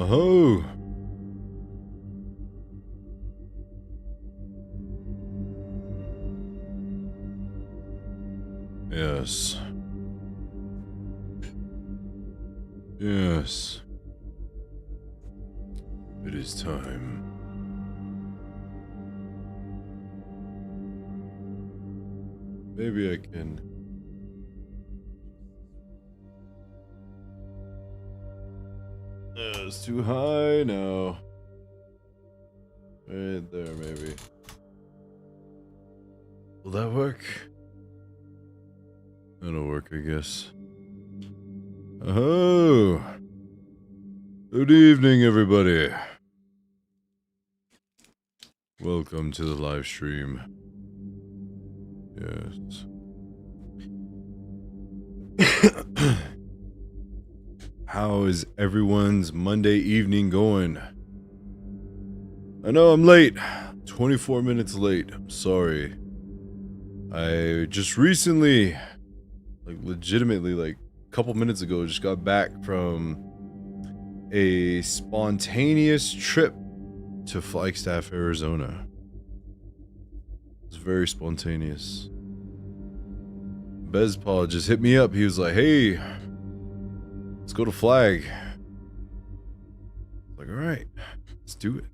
Oh. Yes. Yes. It is time. Maybe I can. It's too high now. Right there, maybe. Will that work? That'll work, I guess. Oh! Good evening, everybody. Welcome to the live stream. Yes. How is everyone's Monday evening going? I know I'm late. 24 minutes late. I'm sorry. I just recently, legitimately, a couple minutes ago, just got back from a spontaneous trip to Flagstaff, Arizona. It was very spontaneous. Bezpaw just hit me up. He was like, hey, let's go to Flag. Like, all right, let's do it.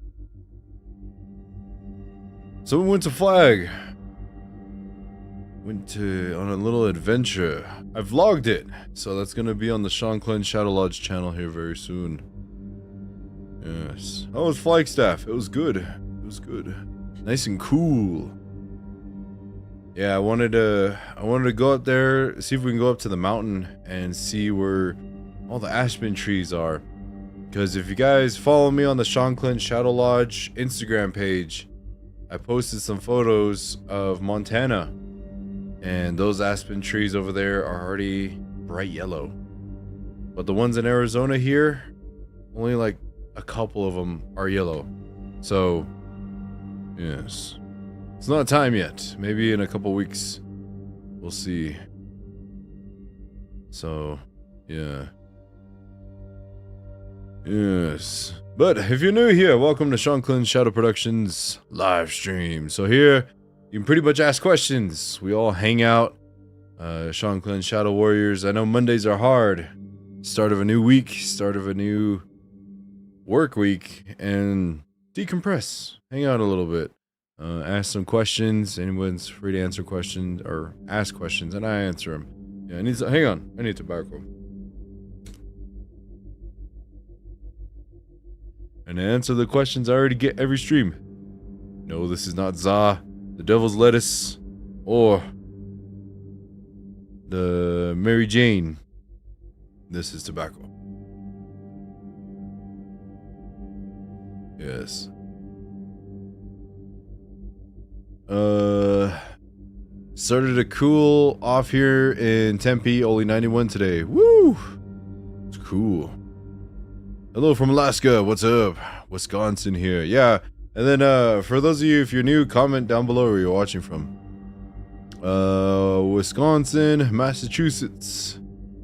So we went to Flag. Went on a little adventure. I vlogged it, so that's gonna be on the Shanclen Shadow Lodge channel here very soon. Yes. How was Flagstaff? It was good. It was good. Nice and cool. Yeah, I wanted to go up there, see if we can go up to the mountain and see where all the aspen trees are. Because if you guys follow me on the Shanclen Shadow Lodge Instagram page, I posted some photos of Montana. And those aspen trees over there are already bright yellow. But the ones in Arizona here, only like a couple of them are yellow. So, yes. It's not time yet. Maybe in a couple weeks. We'll see. So, yeah. Yes. But if you're new here, welcome to Shanclen Shadow Productions live stream. So here, you can pretty much ask questions. We all hang out. Shanclen Shadow Warriors. I know Mondays are hard. Start of a new week. Start of a new work week. And decompress. Hang out a little bit. Ask some questions. Anyone's free to answer questions or ask questions, and I answer them. Yeah, hang on. I need tobacco. And to answer the questions I already get every stream. No, this is not Za, the Devil's Lettuce, or the Mary Jane. This is tobacco. Yes. Started to cool off here in Tempe, only 91 today. Woo! It's cool. Hello from Alaska, what's up? Wisconsin here, yeah. And then, for those of you, if you're new, comment down below where you're watching from. Wisconsin, Massachusetts.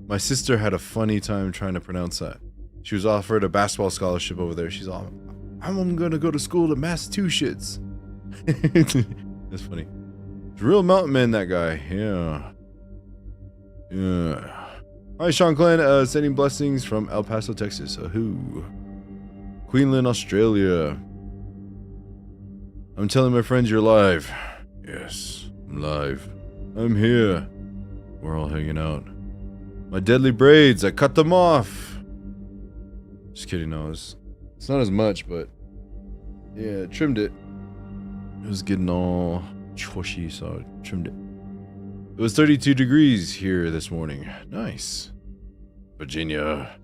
My sister had a funny time trying to pronounce that. She was offered a basketball scholarship over there. She's all, I'm gonna go to school to Massachusetts. That's funny. It's a real mountain man, that guy. Yeah. Yeah. Hi, Shanclen. Sending blessings from El Paso, Texas. Ahoo. Queensland, Australia. I'm telling my friends you're live. Yes, I'm live. I'm here. We're all hanging out. My deadly braids, I cut them off. Just kidding, no. It's not as much, but yeah, trimmed it. It was getting all choshy, so I trimmed it. It was 32 degrees here this morning. Nice. Virginia.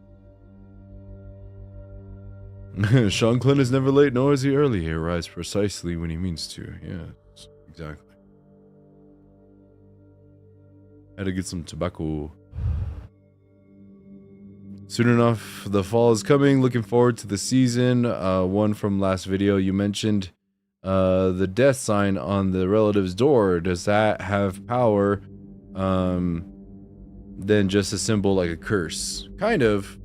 Shanclen is never late, nor is he early. He arrives precisely when he means to. Yes, exactly. Had to get some tobacco. Soon enough, the fall is coming. Looking forward to the season. One from last video, you mentioned the death sign on the relative's door. Does that have power than just a symbol like a curse? Kind of.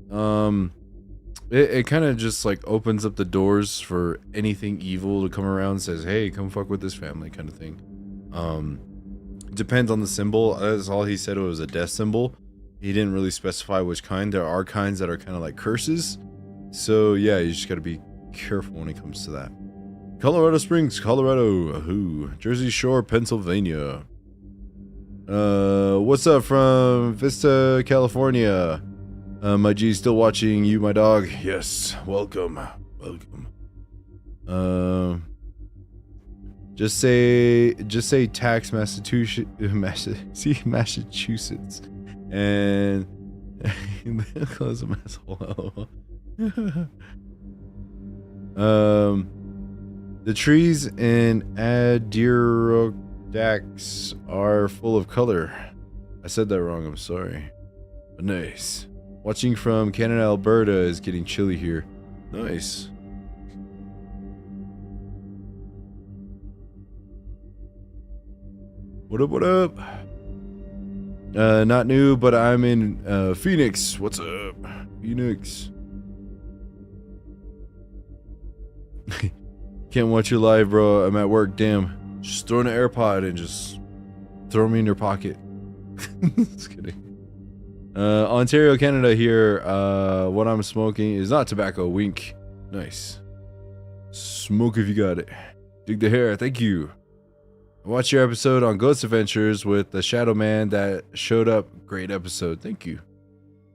it kind of just like opens up the doors for anything evil to come around and says, hey, come fuck with this family kind of thing. Depends on the symbol. That's all he said. It was a death symbol. He didn't really specify which kind. There are kinds that are kind of like curses. So yeah, you just got to be careful when it comes to that. Colorado Springs, Colorado. Ahoo. Jersey Shore, Pennsylvania. What's up from Vista, California? My G, still watching you, my dog. Yes, welcome. Just say tax Massachusetts, Massachusetts, and close them asshole. The trees in Adirondacks are full of color. I said that wrong. I'm sorry. But nice. Watching from Canada, Alberta is getting chilly here. Nice. What up, what up? Not new, but I'm in Phoenix. What's up, Phoenix? Can't watch you live, bro. I'm at work. Damn. Just throw in an AirPod and just throw me in your pocket. Just kidding. Ontario, Canada here. What I'm smoking is not tobacco. Wink. Nice. Smoke if you got it. Dig the hair. Thank you. I watched your episode on Ghost Adventures with the Shadow Man that showed up. Great episode. Thank you.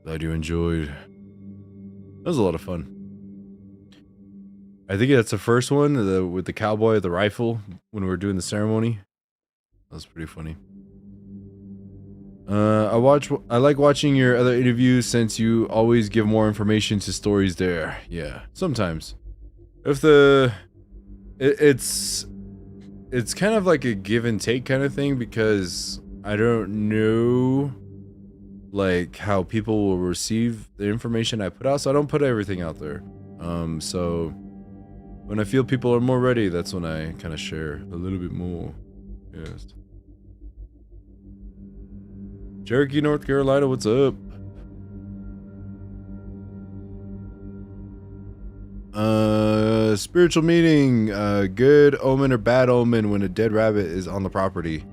Glad you enjoyed. That was a lot of fun. I think that's the first one, with the cowboy with the rifle when we were doing the ceremony. That was pretty funny. I like watching your other interviews since you always give more information to stories there. Yeah, sometimes. If it's kind of like a give and take kind of thing, because I don't know like how people will receive the information I put out, so I don't put everything out there. So when I feel people are more ready, that's when I kind of share a little bit more. Yes. Cherokee, North Carolina, what's up? Spiritual meaning, good omen or bad omen when a dead rabbit is on the property.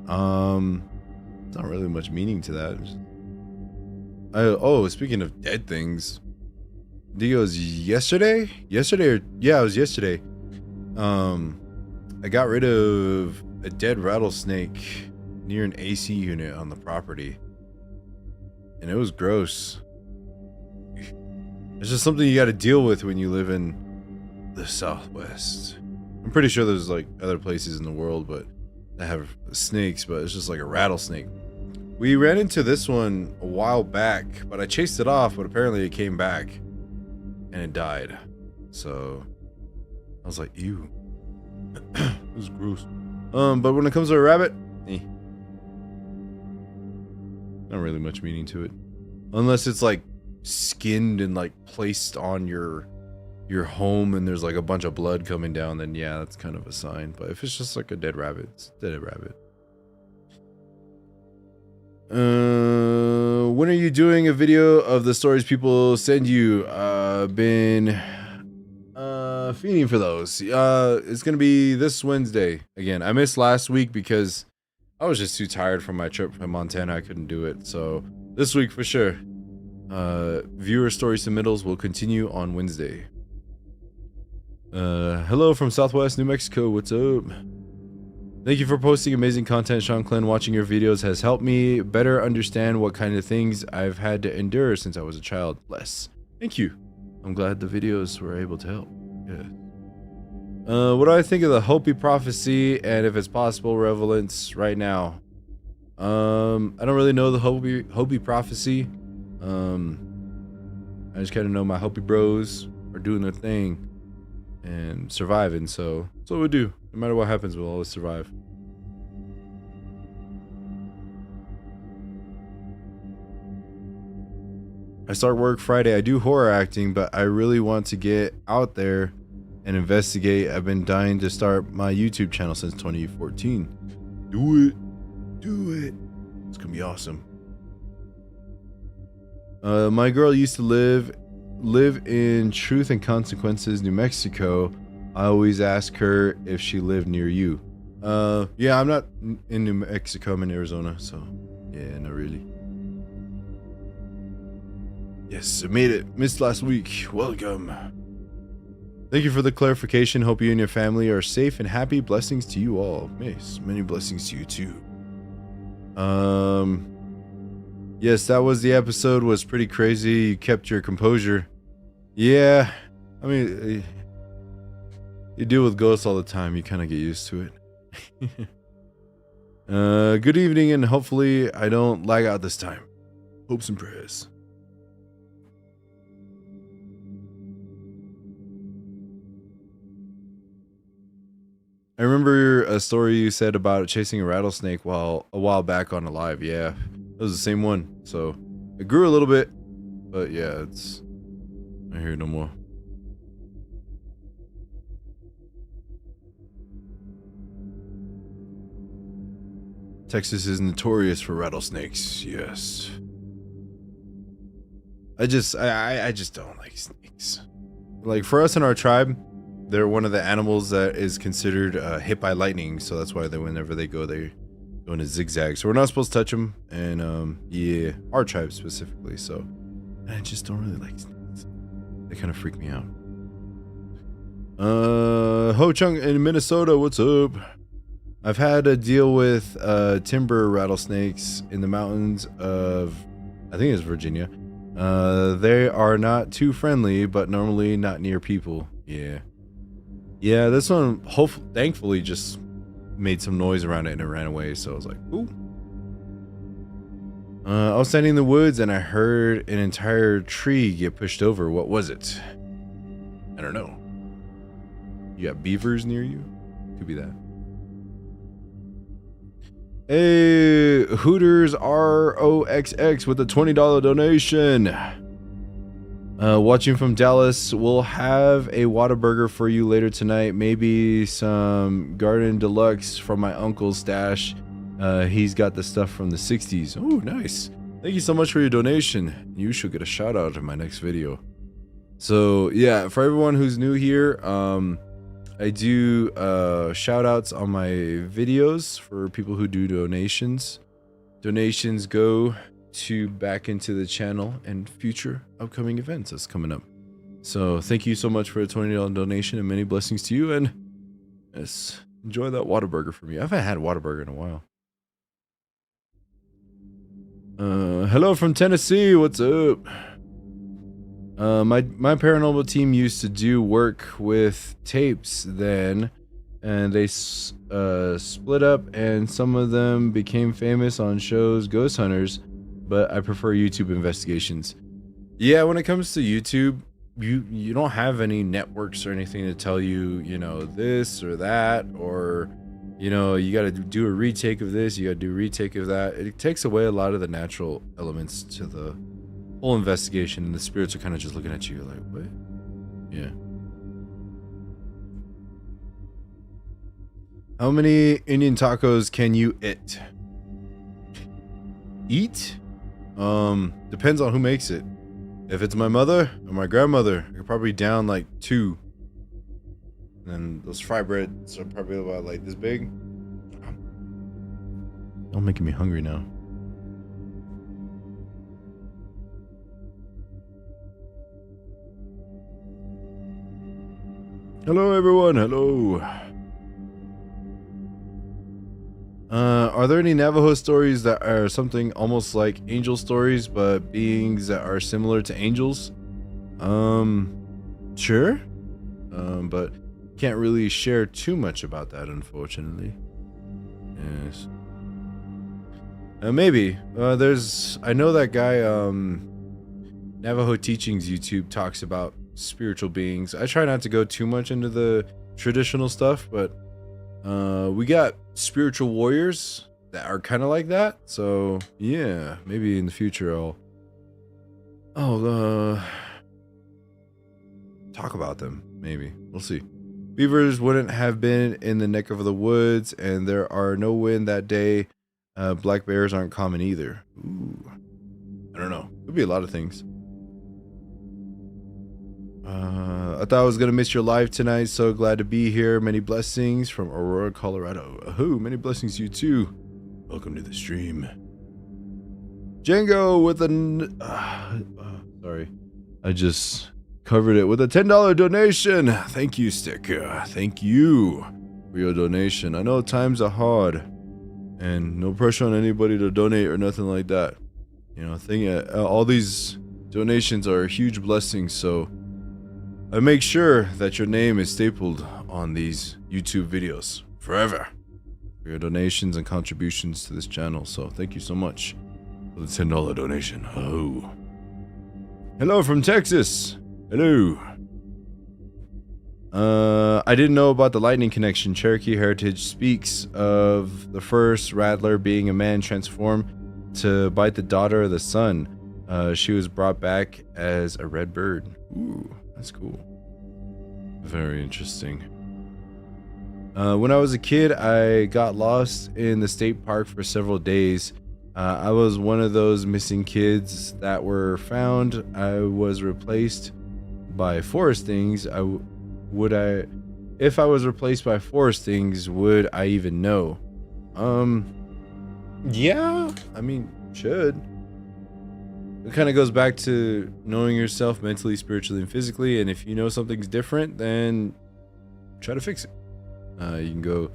It's not really much meaning to that. Oh, speaking of dead things, Dio's yesterday? Yeah, it was yesterday. I got rid of a dead rattlesnake near an AC unit on the property, and it was gross. It's just something you got to deal with when you live in the Southwest. I'm pretty sure there's like other places in the world but that have snakes, but it's just like a rattlesnake. We ran into this one a while back, but I chased it off, but apparently it came back and it died. So I was like, ew. It was gross. But when it comes to a rabbit, not really much meaning to it, unless it's like skinned and like placed on your home and there's like a bunch of blood coming down, then yeah, that's kind of a sign. But if it's just like a dead rabbit, it's a dead rabbit. When are you doing a video of the stories people send you? Been feeding for those. It's gonna be this Wednesday. Again, I missed last week because I was just too tired from my trip from Montana. I couldn't do it. So this week for sure. Viewer story submittals will continue on Wednesday. Hello from Southwest New Mexico. What's up? Thank you for posting amazing content, Shanclen. Watching your videos has helped me better understand what kind of things I've had to endure since I was a child. Bless. Thank you. I'm glad the videos were able to help. Yeah. What do I think of the Hopi prophecy and if it's possible relevance right now? I don't really know the Hopi prophecy. I just kind of know my Hopi bros are doing their thing and surviving, so that's what we do. No matter what happens, we'll always survive. I start work Friday. I do horror acting, but I really want to get out there and investigate. I've been dying to start my YouTube channel since 2014. Do it. It's gonna be awesome. My girl used to live live in Truth and Consequences, New Mexico. I always ask her if she lived near you. Yeah, I'm not in New Mexico. I'm in Arizona, so yeah, not really. Yes, I made it. Missed last week. Welcome. Thank you for the clarification. Hope you and your family are safe and happy. Blessings to you all. Yes, many blessings to you too. Yes, that was the episode. Was pretty crazy. You kept your composure. Yeah, I mean, you deal with ghosts all the time. You kind of get used to it. Good evening, and hopefully I don't lag out this time. Hopes and prayers. I remember a story you said about chasing a rattlesnake a while back on a live. Yeah, it was the same one. So it grew a little bit, but yeah, it's I hear it no more. Texas is notorious for rattlesnakes. Yes. I just don't like snakes. Like for us in our tribe, they're one of the animals that is considered hit by lightning, so that's why whenever they go in a zigzag. So we're not supposed to touch them, and yeah, our tribe specifically. So I just don't really like snakes. They kind of freak me out. Ho Chung in Minnesota, what's up? I've had to deal with timber rattlesnakes in the mountains of, I think it's Virginia. They are not too friendly, but normally not near people. Yeah, this one thankfully just made some noise around it and it ran away, so I was like, ooh. I was standing in the woods and I heard an entire tree get pushed over. What was it? I don't know. You got beavers near you? Could be that. Hey, Hooters ROXX with a $20 donation. Watching from Dallas, we'll have a Whataburger for you later tonight. Maybe some Garden Deluxe from my uncle's stash. He's got the stuff from the 60s. Oh, nice. Thank you so much for your donation. You should get a shout out in my next video. So yeah, for everyone who's new here, I do shout outs on my videos for people who do donations. Donations go back into the channel and future upcoming events that's coming up. So thank you so much for a $20 donation and many blessings to you, and yes, enjoy that Whataburger for me. I haven't had Whataburger in a while. Hello from Tennessee, what's up? My paranormal team used to do work with tapes then, and they split up, and some of them became famous on shows, Ghost Hunters, but I prefer YouTube investigations. Yeah, when it comes to YouTube, you don't have any networks or anything to tell you, you know, this or that, or, you know, you got to do a retake of this, you got to do a retake of that. It takes away a lot of the natural elements to the whole investigation, and the spirits are kind of just looking at you like, what? Yeah. How many Indian tacos can you eat? Depends on who makes it. If it's my mother or my grandmother, I could probably down like 2. And then those fry breads are probably about like this big. Don't making me hungry now. Hello everyone, hello. Are there any Navajo stories that are something almost like angel stories, but beings that are similar to angels? Sure. But can't really share too much about that, unfortunately. Yes. Maybe. I know that guy, Navajo Teachings YouTube talks about spiritual beings. I try not to go too much into the traditional stuff, but we got spiritual warriors that are kind of like that. So yeah, maybe in the future I'll talk about them. Maybe we'll see. Beavers wouldn't have been in the neck of the woods, and there are no wind that day. Black bears aren't common either. Ooh, I don't know. Could be a lot of things. I thought I was gonna miss your live tonight. So glad to be here. Many blessings from Aurora, Colorado. Ahoo, many blessings to you too. Welcome to the stream. Django with sorry, I just covered it with a $10 donation. Thank you, Sticker. Thank you for your donation. I know times are hard, and no pressure on anybody to donate or nothing like that. You know, all these donations are a huge blessing. So I make sure that your name is stapled on these YouTube videos forever for your donations and contributions to this channel. So thank you so much for the $10 donation. Oh, hello from Texas. Hello. I didn't know about the lightning connection. Cherokee heritage speaks of the first rattler being a man transformed to bite the daughter of the sun. She was brought back as a red bird. Ooh, that's cool. Very interesting. When I was a kid, I got lost in the state park for several days. I was one of those missing kids that were found. I was replaced by forest things. If I was replaced by forest things, would I even know? Yeah, I mean, should. It kind of goes back to knowing yourself mentally, spiritually, and physically. And if you know something's different, then try to fix it. You can go.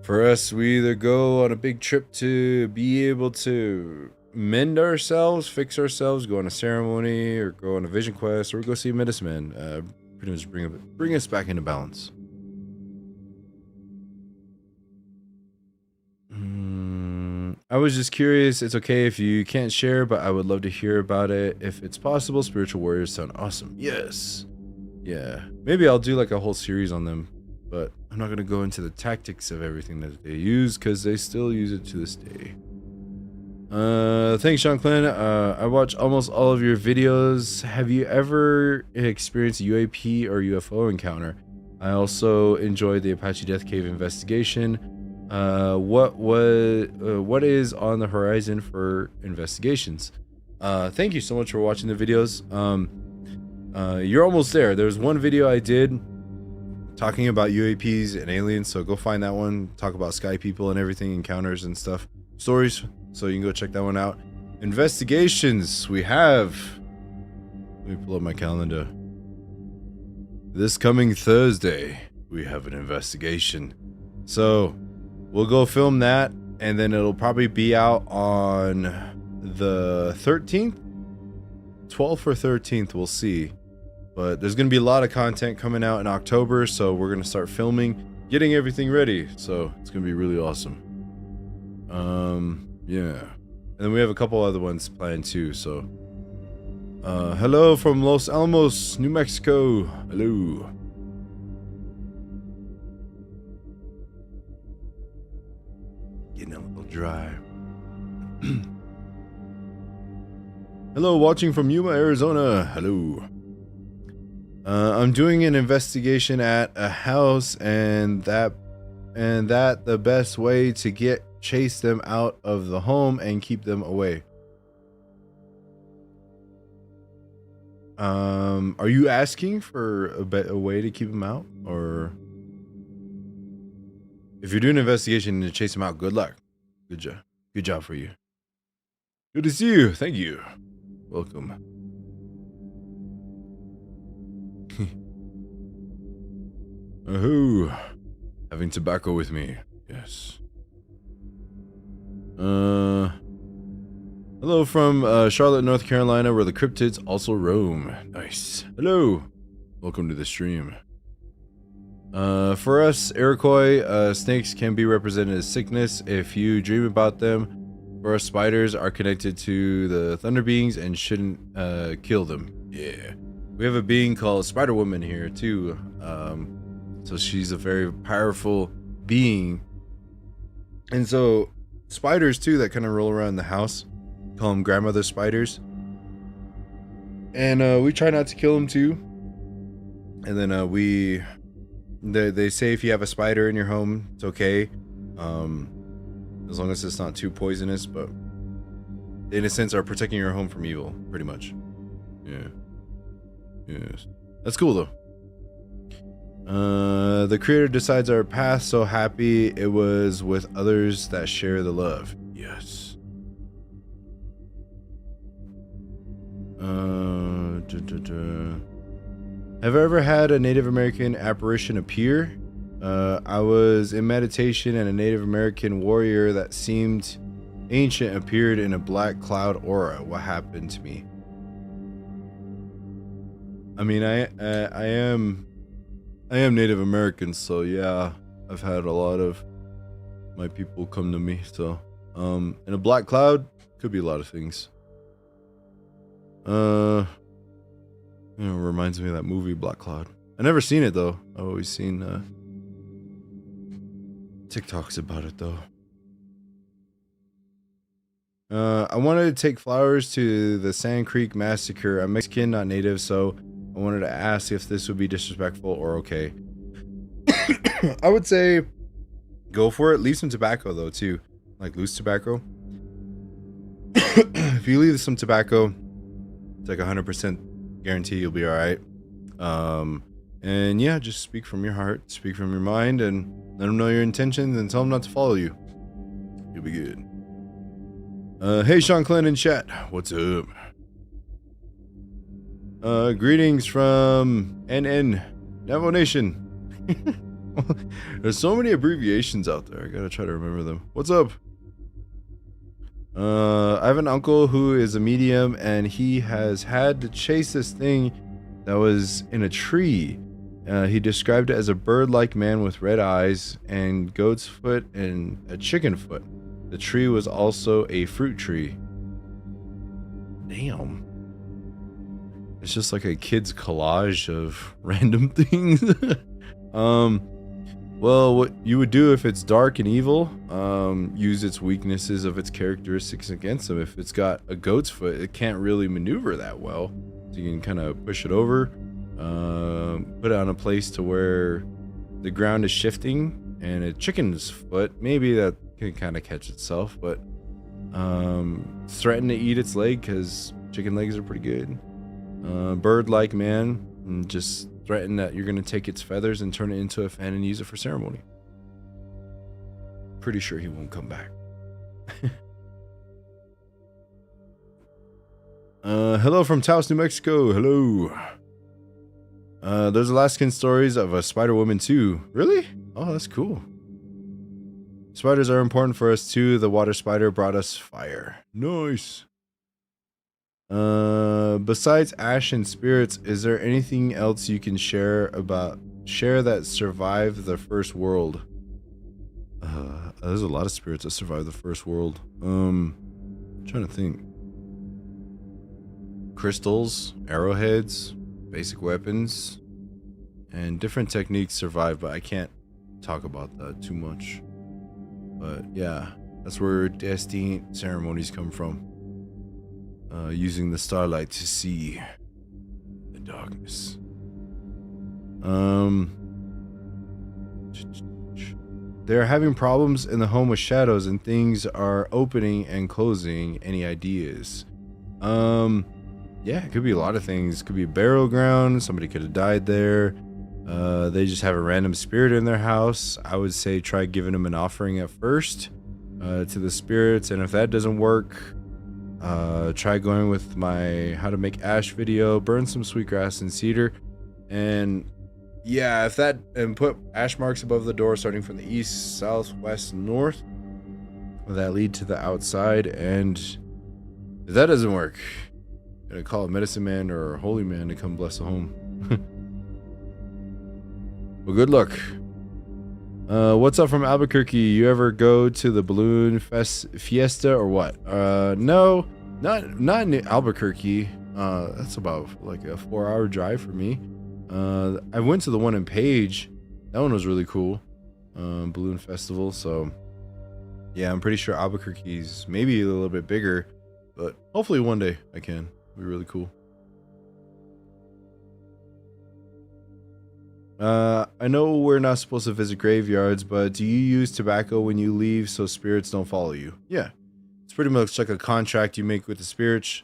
For us, we either go on a big trip to be able to mend ourselves, fix ourselves, go on a ceremony, or go on a vision quest, or go see a medicine man. Pretty much bring us back into balance. I was just curious. It's okay if you can't share, but I would love to hear about it if it's possible. Spiritual warriors sound awesome. Yes. Yeah. Maybe I'll do like a whole series on them, but I'm not going to go into the tactics of everything that they use because they still use it to this day. Thanks, Shanclen. I watch almost all of your videos. Have you ever experienced a UAP or UFO encounter? I also enjoyed the Apache Death Cave investigation. What is on the horizon for investigations? Thank you so much for watching the videos. You're almost there. There's one video I did talking about UAPs and aliens, so go find that one. Talk about sky people and everything, encounters and stuff, stories. So you can go check that one out. Investigations, we have. Let me pull up my calendar. This coming Thursday, we have an investigation. So we'll go film that, and then it'll probably be out on the 13th, 12th or 13th. We'll see. But there's going to be a lot of content coming out in October, so we're going to start filming, getting everything ready. So it's going to be really awesome. Yeah. And then we have a couple other ones planned too, so. Hello from Los Alamos, New Mexico. Hello. Getting a little dry. Hello, watching from Yuma, Arizona. Hello. I'm doing an investigation at a house, and that the best way to chase them out of the home and keep them away. Are you asking for a way to keep them out, or if you're doing an investigation to chase them out? Good luck. Good job for you. Good to see you. Thank you. Welcome. Ahoo. Having tobacco with me. Yes. Hello from Charlotte, North Carolina, where the cryptids also roam. Nice. Hello. Welcome to the stream. For us, Iroquois, snakes can be represented as sickness if you dream about them. For us, spiders are connected to the thunder beings and shouldn't kill them. Yeah. We have a being called Spider Woman here too. So she's a very powerful being. And so spiders too that kind of roll around the house, call them grandmother spiders. And we try not to kill them too. And then they say if you have a spider in your home, it's okay. As long as it's not too poisonous, but they, in a sense, are protecting your home from evil, pretty much. Yeah. Yes. That's cool though. The creator decides our path, so happy it was with others that share the love. Yes. Have I ever had a Native American apparition appear? I was in meditation and a Native American warrior that seemed ancient appeared in a black cloud aura. What happened to me? I mean, I am Native American, so yeah, I've had a lot of my people come to me. So, in a black cloud could be a lot of things. You know, reminds me of that movie Black Cloud. I never seen it though. I've always seen TikToks about it though. I wanted to take flowers to the Sand Creek Massacre. I'm Mexican, not native, so I wanted to ask if this would be disrespectful or okay. I would say go for it. Leave some tobacco though too, like loose tobacco. If you leave some tobacco, it's like 100% guarantee you'll be all right. And yeah, just speak from your heart, speak from your mind, and let them know your intentions and tell them not to follow you. You'll be good. Hey, Shanclen in chat. What's up? Greetings from NN, Navajo Nation. There's so many abbreviations out there. I gotta try to remember them. What's up? I have an uncle who is a medium, and he has had to chase this thing that was in a tree. He described it as a bird-like man with red eyes and goat's foot and a chicken foot. The tree was also a fruit tree. Damn. It's just like a kid's collage of random things. Well, what you would do if it's dark and evil, use its weaknesses of its characteristics against them. If it's got a goat's foot, it can't really maneuver that well. So you can kind of push it over, put it on a place to where the ground is shifting, and a chicken's foot, maybe that can kind of catch itself, but threaten to eat its leg because chicken legs are pretty good. Bird-like man, and just threaten that you're going to take its feathers and turn it into a fan and use it for ceremony. Pretty sure he won't come back. Hello from Taos, New Mexico. Hello. There's Alaskan stories of a spider woman too. Really? Oh, that's cool. Spiders are important for us too. The water spider brought us fire. Nice. Besides ash and spirits, is there anything else you can share that survived the first world? There's a lot of spirits that survived the first world. I'm trying to think. Crystals, arrowheads, basic weapons, and different techniques survive, but I can't talk about that too much. But yeah, that's where destiny ceremonies come from. Using the starlight to see the darkness. They're having problems in the home with shadows, and things are opening and closing. Any ideas? Yeah, it could be a lot of things. It could be a burial ground. Somebody could have died there. They just have a random spirit in their house. I would say try giving them an offering at first to the spirits, and if that doesn't work, try going with my how to make ash video. Burn some sweetgrass and cedar, and yeah, if that, and put ash marks above the door starting from the east, south, west, north that lead to the outside. And if that doesn't work, I'm gonna call a medicine man or a holy man to come bless the home. Well, good luck. What's up from Albuquerque? You ever go to the balloon fiesta or what? No, not in Albuquerque. That's about like a 4-hour drive for me. I went to the one in Page. That one was really cool. Balloon festival. So yeah, I'm pretty sure Albuquerque's maybe a little bit bigger, but hopefully one day I can. It'll be really cool. I know we're not supposed to visit graveyards, but do you use tobacco when you leave so spirits don't follow you? Yeah. It's pretty much like a contract you make with the spirits.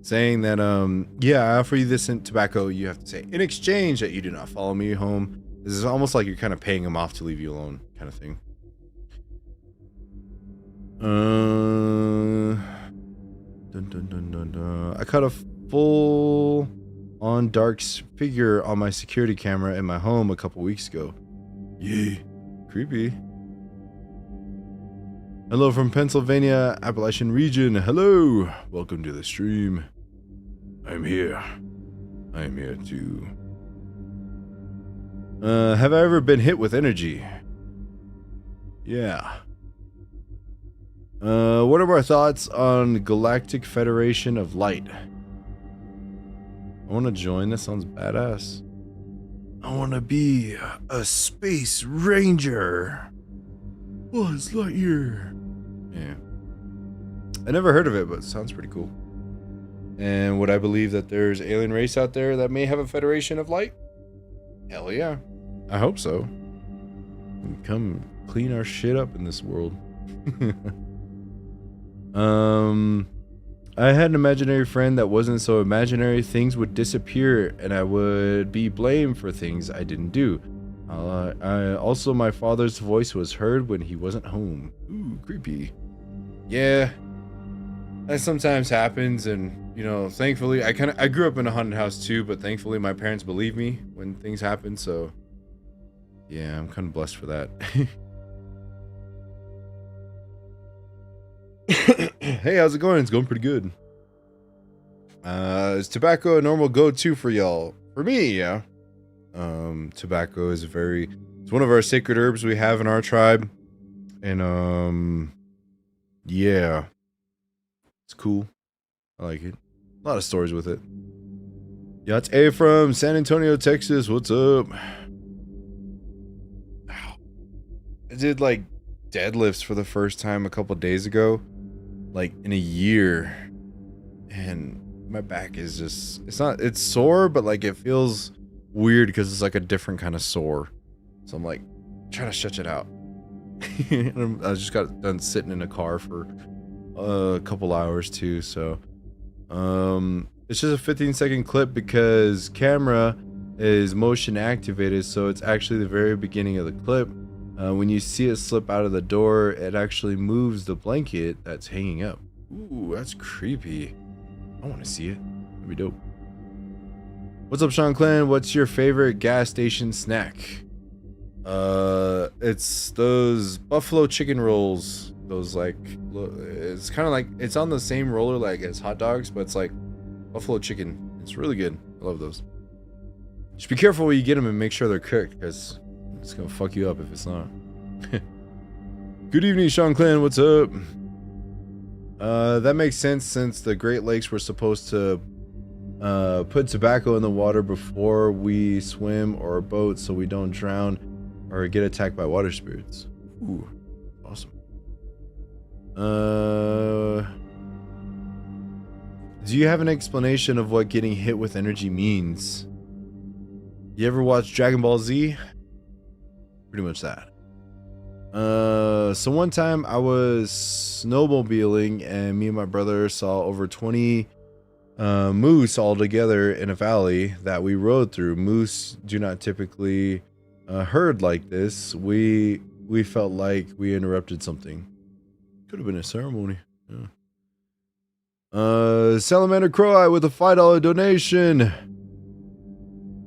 saying that, yeah, I offer you this in tobacco. You have to say, in exchange that you do not follow me home. This is almost like you're kind of paying him off to leave you alone, kind of thing. Dun, dun, dun, dun, dun. I caught a full on dark figure on my security camera in my home a couple weeks ago. Yay. Creepy. Hello from Pennsylvania, Appalachian region. Hello. Welcome to the stream. I'm here. I'm here too. Have I ever been hit with energy? Yeah. What are our thoughts on Galactic Federation of Light? I want to join. That sounds badass. I want to be a space ranger. Buzz Lightyear. Yeah. I never heard of it, but it sounds pretty cool. And would I believe that there's alien race out there that may have a Federation of Light? Hell yeah. I hope so. Come clean our shit up in this world. I had an imaginary friend that wasn't so imaginary. Things would disappear and I would be blamed for things I didn't do. Also, my father's voice was heard when he wasn't home. Ooh, creepy. Yeah, that sometimes happens, and you know, thankfully, I grew up in a haunted house too, but thankfully my parents believe me when things happen, so yeah, I'm kind of blessed for that. Hey, how's it going? It's going pretty good. Is tobacco a normal go-to for y'all? For me, yeah. Tobacco is it's one of our sacred herbs we have in our tribe. And, yeah. It's cool. I like it. A lot of stories with it. Yeah, it's A from San Antonio, Texas. What's up? I did, like, deadlifts for the first time a couple days ago. Like, in a year. And my back is just... It's sore, but, like, it feels weird because it's, like, a different kind of sore. So I'm, like, trying to stretch it out. I just got done sitting in a car for a couple hours, too, so... it's just a 15-second clip because camera is motion activated, so it's actually the very beginning of the clip. When you see it slip out of the door, it actually moves the blanket that's hanging up. Ooh, that's creepy. I want to see it. That'd be dope. What's up, Shanclen? What's your favorite gas station snack? It's those buffalo chicken rolls. Those, like, it's kind of like, it's on the same roller like as hot dogs, but it's like buffalo chicken. It's really good. I love those. Just be careful when you get them and make sure they're cooked, because it's gonna fuck you up if it's not. Good evening, Shanclen. What's up? That makes sense since the Great Lakes were supposed to put tobacco in the water before we swim or boat so we don't drown or get attacked by water spirits. Ooh, awesome. Do you have an explanation of what getting hit with energy means? You ever watch Dragon Ball Z? Pretty much that. So one time I was snowmobiling and me and my brother saw over 20 moose all together in a valley that we rode through. Moose do not typically herd like this. We felt like we interrupted something. Could have been a ceremony. Yeah. Salamander Crow with a $5 donation.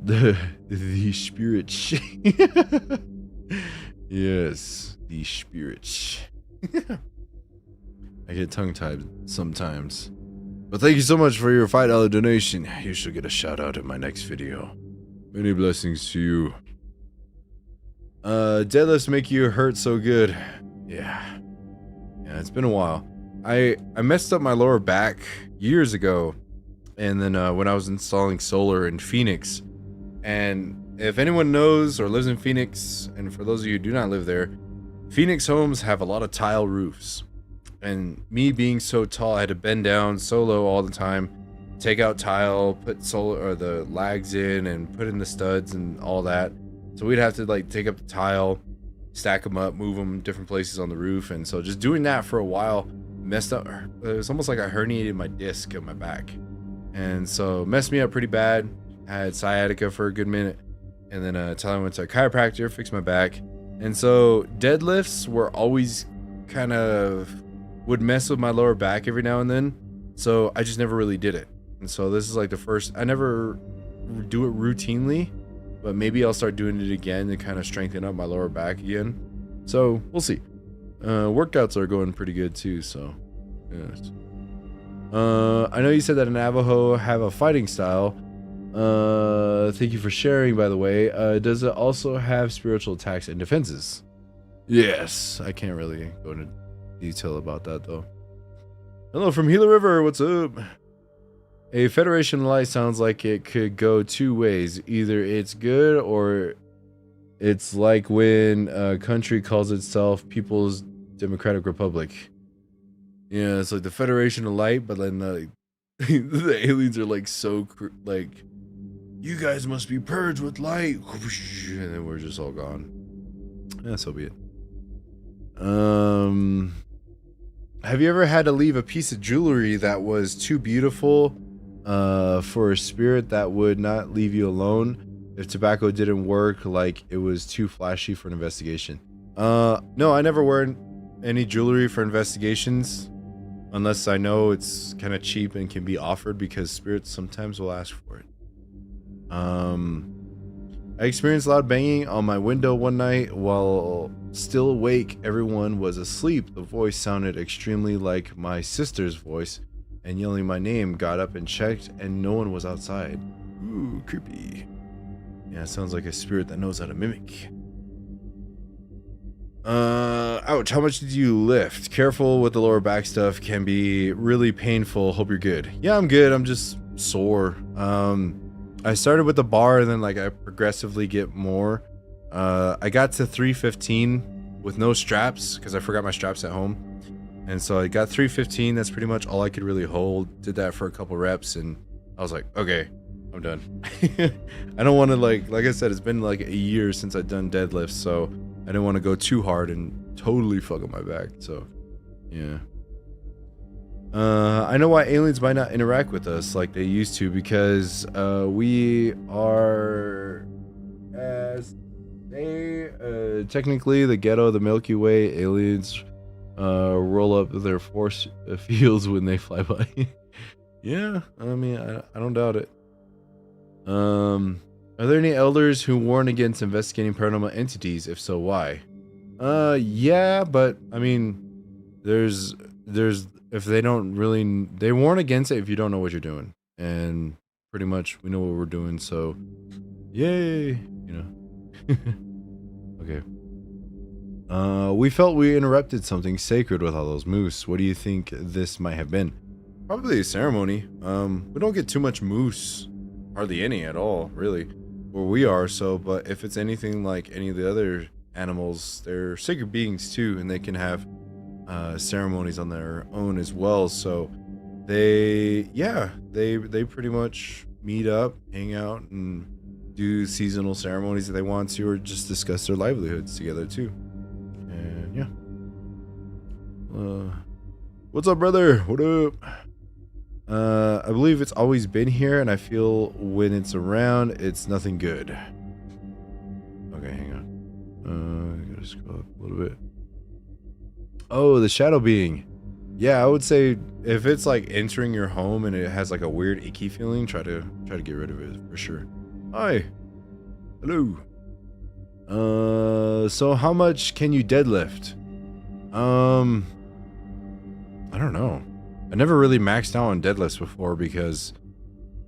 The spirit. Yes, the spirit. I get tongue-tied sometimes. But thank you so much for your $5 donation. You should get a shout out in my next video. Many blessings to you. Deadlifts make you hurt so good. Yeah. Yeah, it's been a while. I messed up my lower back years ago. And then when I was installing solar in Phoenix. And if anyone knows or lives in Phoenix, and for those of you who do not live there, Phoenix homes have a lot of tile roofs. And me being so tall, I had to bend down so low all the time, take out tile, put solar or the lags in, and put in the studs and all that. So we'd have to like take up the tile, stack them up, move them different places on the roof. And so just doing that for a while messed up. It was almost like I herniated my disc in my back. and so messed me up pretty bad. I had sciatica for a good minute, and then until I went to a chiropractor, fixed my back. And so deadlifts were always kind of would mess with my lower back every now and then, so I just never really did it. And so this is like the first. I never do it routinely, but maybe I'll start doing it again to kind of strengthen up my lower back again. So we'll see. Workouts are going pretty good too, so yes. I know you said that Navajo have a fighting style. Thank you for sharing, by the way. Does it also have spiritual attacks and defenses? Yes. I can't really go into detail about that though. Hello from Gila River, what's up? A Federation light sounds like it could go two ways. Either it's good or it's like when a country calls itself People's Democratic Republic. Yeah, it's like the Federation of Light, but then the aliens are like so like, you guys must be purged with light, and then we're just all gone. Yeah, so be it. Have you ever had to leave a piece of jewelry that was too beautiful for a spirit that would not leave you alone if tobacco didn't work, like it was too flashy for an investigation? No, I never wear any jewelry for investigations unless I know it's kind of cheap and can be offered, because spirits sometimes will ask for it. I experienced loud banging on my window one night while still awake. Everyone was asleep. The voice sounded extremely like my sister's voice, and yelling my name. Got up and checked, and no one was outside. Ooh, creepy. Yeah, it sounds like a spirit that knows how to mimic. Ouch, how much did you lift? Careful with the lower back stuff, can be really painful. Hope you're good. Yeah, I'm good. I'm just sore. I started with the bar, and then like I progressively get more. I got to 315 with no straps because I forgot my straps at home. And so I got 315. That's pretty much all I could really hold. Did that for a couple reps, and I was like, okay, I'm done. I don't want to like I said, it's been like a year since I've done deadlifts, so I didn't want to go too hard and totally fuck up my back. So yeah. I know why aliens might not interact with us like they used to, because we are, as they technically the ghetto, the Milky Way, aliens roll up their force fields when they fly by. Yeah, I mean, I don't doubt it. Are there any elders who warn against investigating paranormal entities? If so, why? Yeah, but I mean, there's if they don't really, they warn against it if you don't know what you're doing, and pretty much we know what we're doing, so yay, you know. Okay. We felt we interrupted something sacred with all those moose. What do you think this might have been? Probably a ceremony. We don't get too much moose, hardly any at all, really, where we are. So, but if it's anything like any of the other animals, they're sacred beings too, and they can have ceremonies on their own as well. So they pretty much meet up, hang out, and do seasonal ceremonies if they want to, or just discuss their livelihoods together too. And yeah. What's up, brother? What up? I believe it's always been here, and I feel when it's around, it's nothing good. Okay, hang on. I gotta scroll up a little bit. Oh, the shadow being. Yeah, I would say if it's like entering your home and it has like a weird icky feeling, try to get rid of it for sure. Hi. Hello. So how much can you deadlift? I don't know. I never really maxed out on deadlifts before, because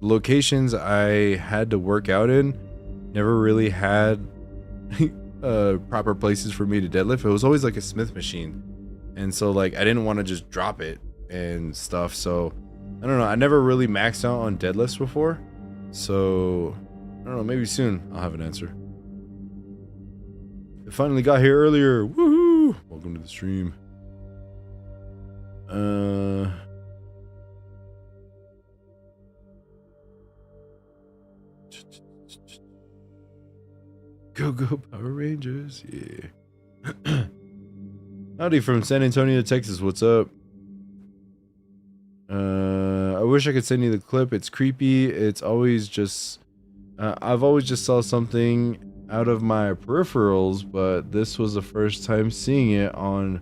locations I had to work out in never really had proper places for me to deadlift. It was always like a Smith machine. And so like I didn't want to just drop it and stuff. So I don't know. I never really maxed out on deadlifts before. So I don't know. Maybe soon I'll have an answer. I finally got here earlier. Woohoo! Welcome to the stream. Go Power Rangers. Yeah. Howdy from San Antonio, Texas. What's up? I wish I could send you the clip. It's creepy. It's always just I've always just saw something out of my peripherals, but this was the first time seeing it on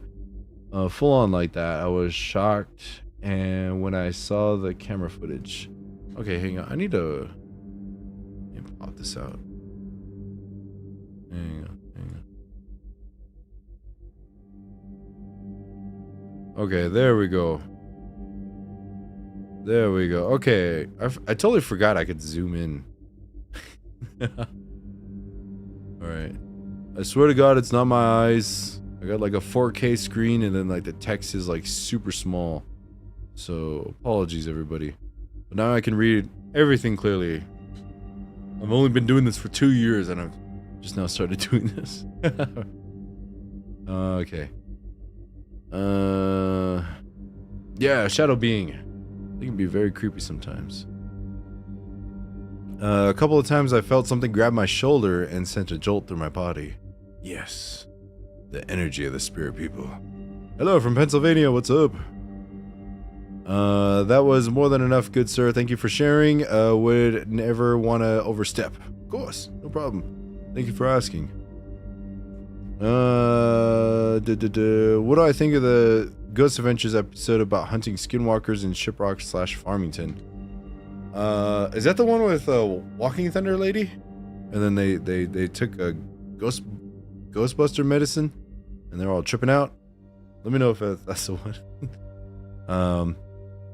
full on like that. I was shocked, and when I saw the camera footage. Okay, hang on. I need to pop this out. Hang on. Okay, there we go. There we go. Okay, I totally forgot I could zoom in. Alright. I swear to God, it's not my eyes. I got like a 4K screen, and then like the text is like super small. So, apologies everybody. But now I can read everything clearly. I've only been doing this for 2 years, and I've just now started doing this. Okay. Yeah, shadow being. They can be very creepy sometimes. A couple of times I felt something grab my shoulder and sent a jolt through my body. Yes, the energy of the spirit people. Hello from Pennsylvania, what's up? That was more than enough, good sir. Thank you for sharing. Would never want to overstep. Of course, no problem. Thank you for asking. What do I think of the Ghost Adventures episode about hunting skinwalkers in Shiprock/Farmington? Is that the one with Walking Thunder lady? And then they took a Ghostbuster medicine, and they're all tripping out. Let me know if that's the one.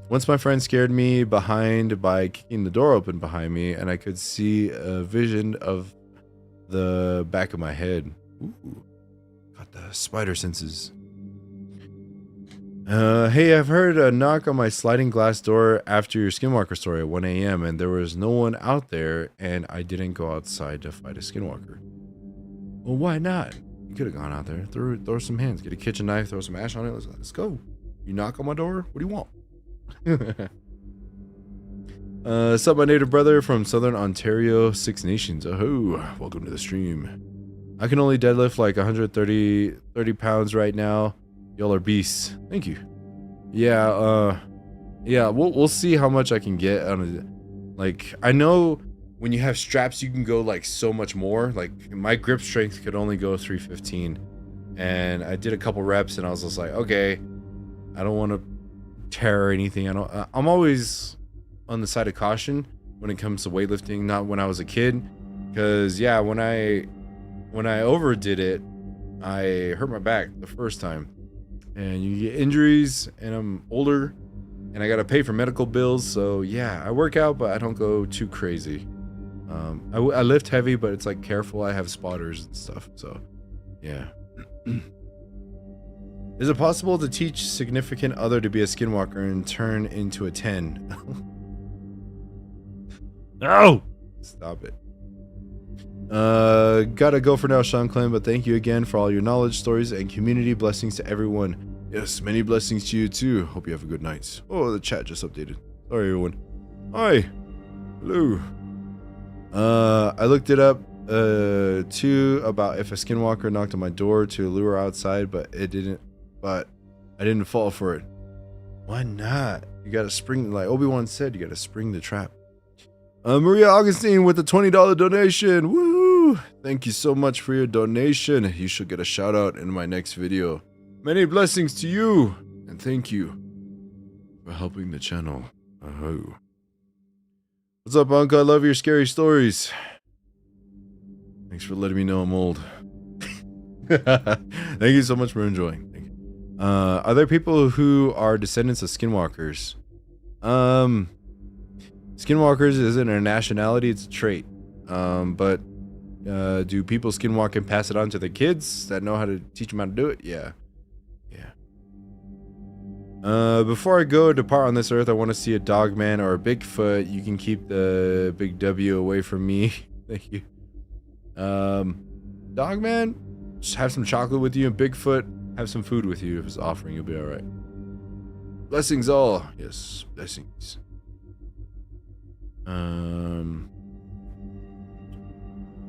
Once my friend scared me behind by kicking the door open behind me, and I could see a vision of the back of my head. Ooh, got the spider senses. Hey, I've heard a knock on my sliding glass door after your Skinwalker story at 1 a.m. and there was no one out there, and I didn't go outside to fight a Skinwalker. Well, why not? You could have gone out there, throw some hands, get a kitchen knife, throw some ash on it. Let's go. You knock on my door? What do you want? What's up, my native brother from Southern Ontario, Six Nations. Oh, welcome to the stream. I can only deadlift like 130 pounds right now. Y'all are beasts. Thank you. Yeah, we'll see how much I can get on a, like, I know when you have straps you can go like so much more. Like my grip strength could only go 315, and I did a couple reps and I was just like, okay, I don't want to tear anything. I'm always on the side of caution when it comes to weightlifting, not when I was a kid, because yeah, when I overdid it, I hurt my back the first time. And you get injuries, and I'm older, and I gotta pay for medical bills. So yeah, I work out, but I don't go too crazy. I lift heavy, but it's like careful. I have spotters and stuff. So yeah. Is it possible to teach significant other to be a skinwalker and turn into a 10? No! Stop it. Gotta go for now, Shanclen, but thank you again for all your knowledge, stories, and community. Blessings to everyone. Yes, many blessings to you too. Hope you have a good night. Oh, the chat just updated. Sorry, everyone. Hi. Hello. I looked it up, too, about if a skinwalker knocked on my door to lure outside, but I didn't fall for it. Why not? You gotta spring, like Obi-Wan said, you gotta spring the trap. Maria Augustine with the $20 donation. Woo! Thank you so much for your donation. You should get a shout out in my next video. Many blessings to you, and thank you for helping the channel. Oh. What's up, Uncle? I love your scary stories. Thanks for letting me know I'm old. Thank you so much for enjoying. Thank you. Are there people who are descendants of skinwalkers? Skinwalkers isn't a nationality, it's a trait. But do people skinwalk and pass it on to their kids that know how to teach them how to do it? Yeah. Before I go depart on this earth, I want to see a dogman or a Bigfoot. You can keep the big W away from me. Thank you. Dogman, just have some chocolate with you, and Bigfoot, have some food with you. If it's offering, you'll be alright. Blessings all. Yes, blessings.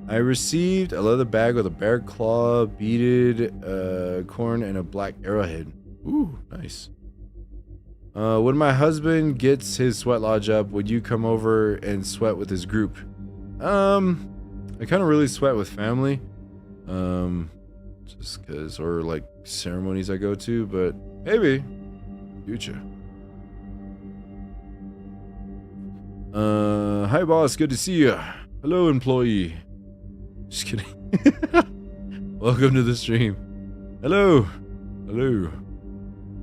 I received a leather bag with a bear claw, beaded corn, and a black arrowhead. Ooh, nice. When my husband gets his sweat lodge up, would you come over and sweat with his group? I kind of really sweat with family. Just cause, or like ceremonies I go to, but maybe future. Hi boss, good to see you. Hello employee. Just kidding. Welcome to the stream. Hello. Hello.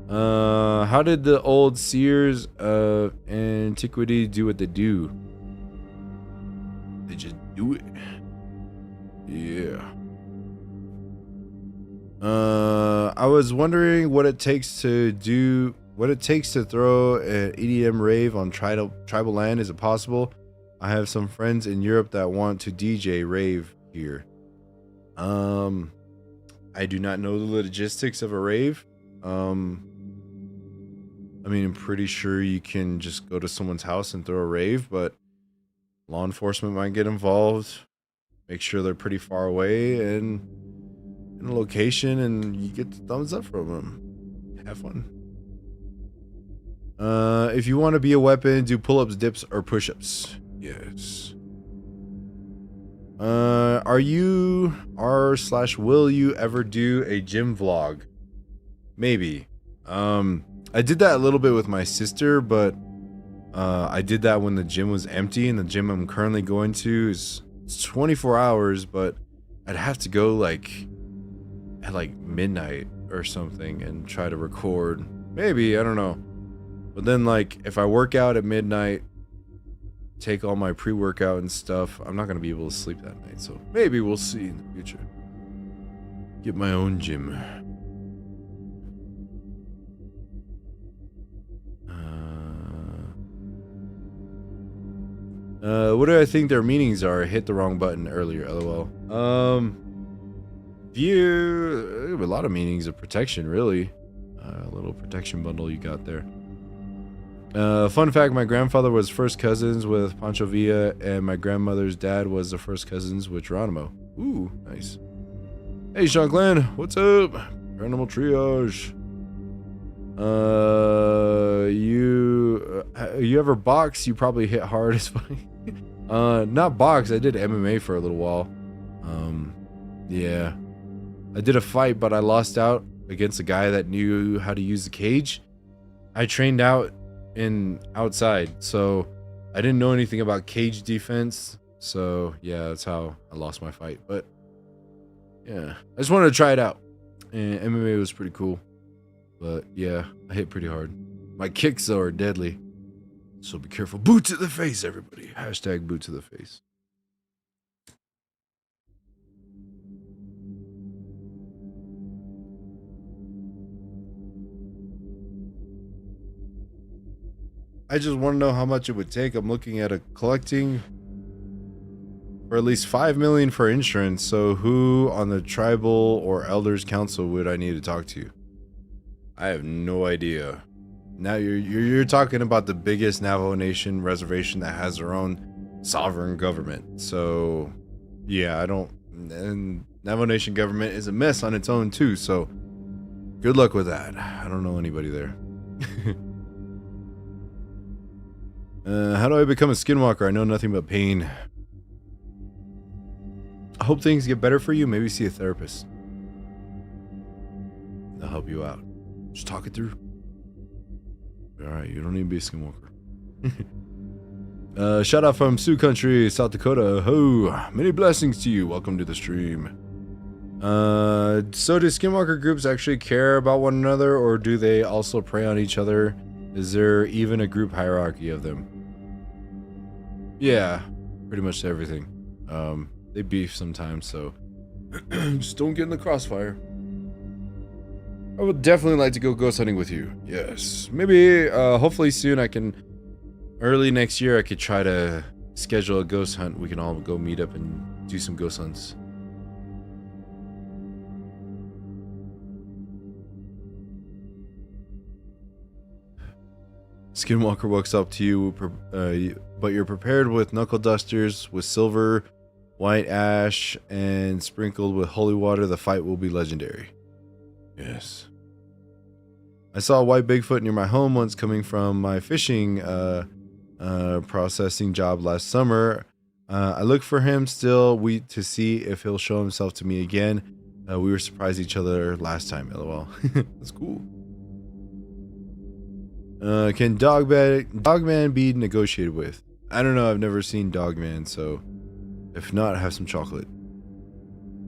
How did the old seers of antiquity do what they do? They just do it. Yeah. I was wondering what it takes to throw an EDM rave on tribal land. Is it possible? I have some friends in Europe that want to DJ rave here. I do not know the logistics of a rave. I mean, I'm pretty sure you can just go to someone's house and throw a rave, but law enforcement might get involved. Make sure they're pretty far away and in a location, and you get the thumbs up from them. Have fun. If you want to be a weapon, do pull-ups, dips, or push-ups. Yes. Will you ever do a gym vlog? Maybe. I did that a little bit with my sister, but I did that when the gym was empty, and the gym I'm currently going to is 24 hours, but I'd have to go like at like midnight or something and try to record. Maybe, I don't know. But then like if I work out at midnight, take all my pre-workout and stuff, I'm not going to be able to sleep that night. So maybe we'll see in the future. Get my own gym. What do I think their meanings are? Hit the wrong button earlier, lol. A lot of meanings of protection, really. A little protection bundle you got there. Fun fact, my grandfather was first cousins with Pancho Villa, and my grandmother's dad was the first cousins with Geronimo. Ooh, nice. Hey, Shanclen, what's up? Paranormal Triage. You ever box? You probably hit hard as fuck. Not box, I did MMA for a little while. Yeah. I did a fight, but I lost out against a guy that knew how to use the cage. I trained out outside, so I didn't know anything about cage defense. So yeah, that's how I lost my fight. But yeah, I just wanted to try it out, and MMA was pretty cool. But yeah, I hit pretty hard. My kicks though are deadly, so be careful. Boot to the face, everybody. Hashtag boot to the face. I just want to know how much it would take. I'm looking at collecting for at least 5 million for insurance. So who on the tribal or elders council would I need to talk to? I have no idea. Now you're talking about the biggest Navajo Nation reservation that has their own sovereign government. So yeah, and Navajo Nation government is a mess on its own too. So good luck with that. I don't know anybody there. How do I become a skinwalker? I know nothing but pain. I hope things get better for you. Maybe see a therapist. They'll help you out. Just talk it through. Alright, you don't need to be a skinwalker. Shout out from Sioux Country, South Dakota. Ho! Many blessings to you. Welcome to the stream. So do skinwalker groups actually care about one another, or do they also prey on each other? Is there even a group hierarchy of them? Yeah, pretty much everything. They beef sometimes, so just don't get in the crossfire. I would definitely like to go ghost hunting with you. Yes, maybe hopefully soon early next year I could try to schedule a ghost hunt. We can all go meet up and do some ghost hunts. Skinwalker walks up to you, but you're prepared with knuckle dusters with silver, white ash, and sprinkled with holy water. The fight will be legendary. Yes. I saw a white Bigfoot near my home once coming from my fishing processing job last summer. I look for him still to see if he'll show himself to me again. We were surprised each other last time, lol. That's cool. Can Dogman be negotiated with? I don't know, I've never seen Dogman, so if not, have some chocolate.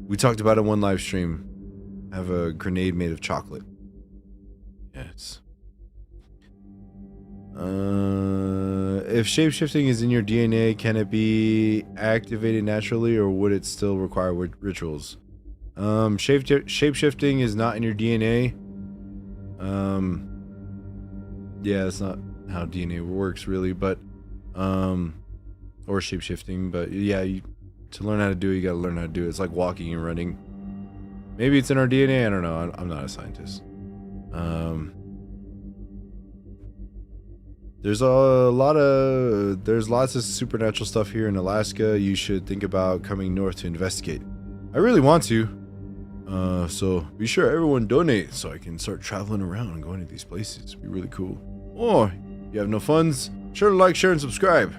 We talked about it one live stream. Have a grenade made of chocolate. Yes. If shapeshifting is in your DNA, can it be activated naturally, or would it still require rituals? Shapeshifting is not in your DNA. Yeah, that's not how DNA works really, but or shapeshifting, but yeah, to learn how to do it, you gotta learn how to do it. It's like walking and running. Maybe it's in our DNA, I don't know. I'm not a scientist. There's lots of supernatural stuff here in Alaska. You should think about coming north to investigate. I really want to. So be sure everyone donate so I can start traveling around and going to these places. It'd be really cool. Or you have no funds, sure to like, share, and subscribe.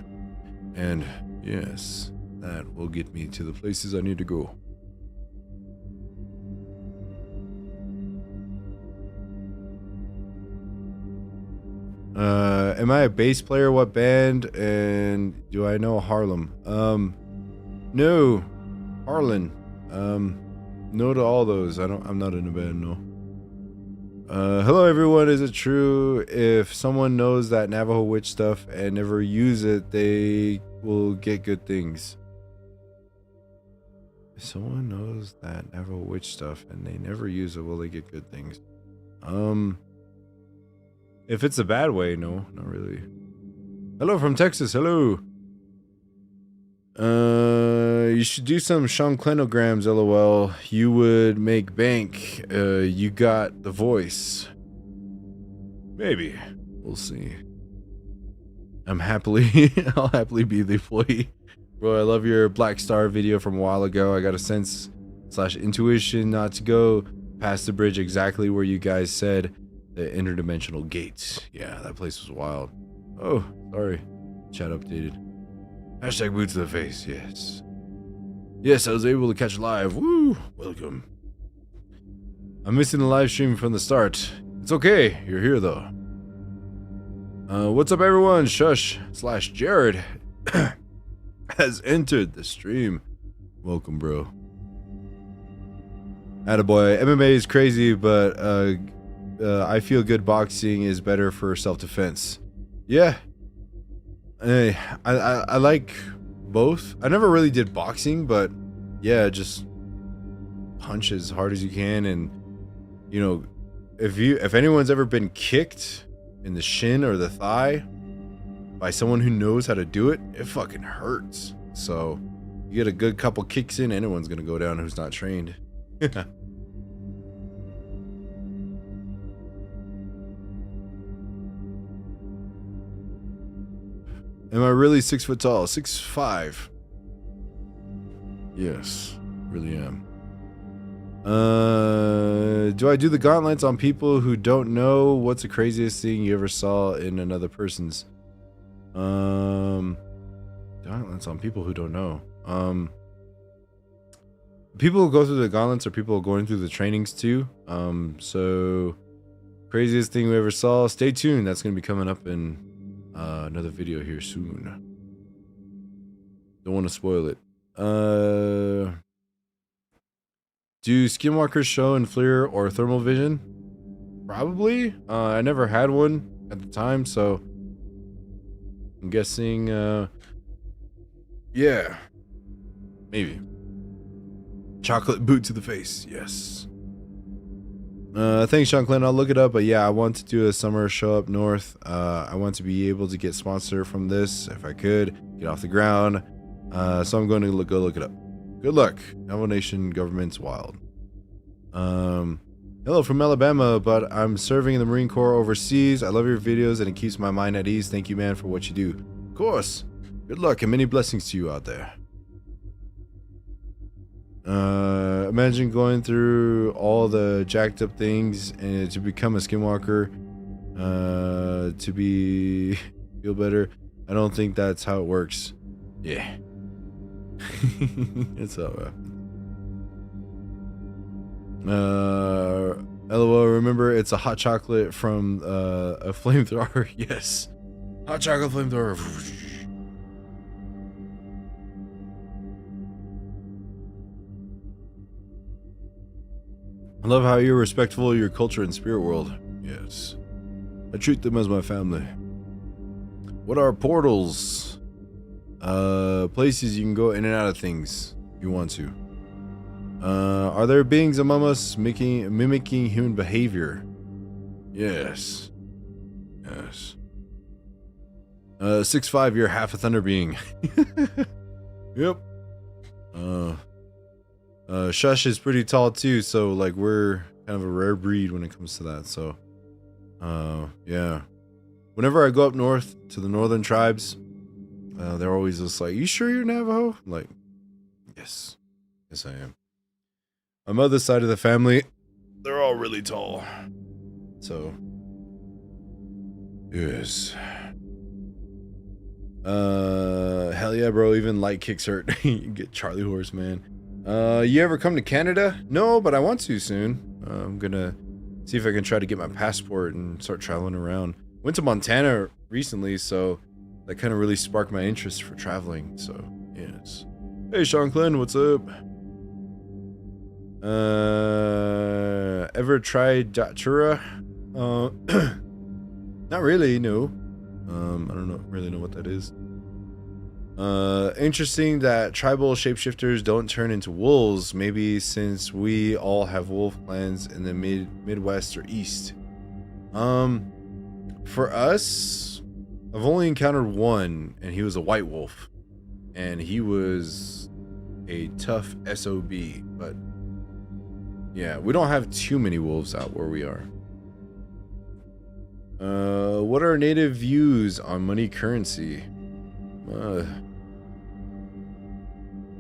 And yes, that will get me to the places I need to go. Am I a bass player? What band? And do I know Harlem? No. Harlan. No to all those. I'm not in a band, no. Hello everyone, is it true if someone knows that Navajo witch stuff and never use it, they will get good things? If someone knows that Navajo witch stuff and they never use it, will they get good things? If it's a bad way, no, not really. Hello from Texas, hello. You should do some Shanclenograms, lol. You would make bank. You got the voice. Maybe. We'll see. I'll happily be the employee. Bro, I love your Black Star video from a while ago. I got a sense / intuition not to go past the bridge exactly where you guys said the interdimensional gates. Yeah, that place was wild. Oh, sorry. Chat updated. Hashtag boot to the face, yes. Yes, I was able to catch live. Woo! Welcome. I'm missing the live stream from the start. It's okay, you're here though. What's up everyone? Shush / Jared has entered the stream. Welcome, bro. Attaboy. MMA is crazy, but I feel good boxing is better for self-defense. Yeah. Hey, I like both. I never really did boxing, but yeah, just punch as hard as you can. And you know, if anyone's ever been kicked in the shin or the thigh by someone who knows how to do it, it fucking hurts. So you get a good couple kicks in, anyone's gonna go down who's not trained. Am I really 6 foot tall? 6'5". Yes, really am. Do I do the gauntlets on people who don't know? What's the craziest thing you ever saw in another person's? Gauntlets on people who don't know. People who go through the gauntlets are people going through the trainings too. So craziest thing we ever saw. Stay tuned. That's gonna be coming up in another video here soon. Don't want to spoil it. Do Skinwalkers show in FLIR or thermal vision? Probably. I never had one at the time, so I'm guessing yeah, maybe. Chocolate boot to the face, yes. Thanks, Shanclen. I'll look it up, but yeah, I want to do a summer show up north. I want to be able to get sponsored from this if I could get off the ground. So I'm going to go look it up. Good luck. Navajo Nation government's wild. Hello from Alabama, but I'm serving in the Marine Corps overseas. I love your videos and it keeps my mind at ease. Thank you, man, for what you do. Of course. Good luck and many blessings to you out there. Imagine going through all the jacked up things and to become a skinwalker. To be feel better. I don't think that's how it works. Yeah. It's all right. LOL, remember it's a hot chocolate from a flamethrower. Yes. Hot chocolate flamethrower. I love how you're respectful of your culture and spirit world. Yes. I treat them as my family. What are portals? Places you can go in and out of things if you want to. Are there beings among us mimicking human behavior? Yes. Yes. 6'5", you're half a thunder being. Yep. Shush is pretty tall too, so like we're kind of a rare breed when it comes to that. So, yeah. Whenever I go up north to the northern tribes, they're always just like, "You sure you're Navajo?" I'm like, yes, yes I am. My mother's side of the family, they're all really tall. So, yes. Hell yeah, bro. Even light kicks hurt. You get Charlie horse, man. You ever come to Canada? No, but I want to soon. I'm gonna see if I can try to get my passport and start traveling around. Went to Montana recently, so that kind of really sparked my interest for traveling. So, yes. Hey, Shanclen, what's up? Ever tried datura? Not really, no. I don't really know what that is. Interesting that tribal shapeshifters don't turn into wolves. Maybe since we all have wolf clans in the Midwest or East. For us, I've only encountered one, and he was a white wolf, and he was a tough SOB. But yeah, we don't have too many wolves out where we are. What are native views on money currency?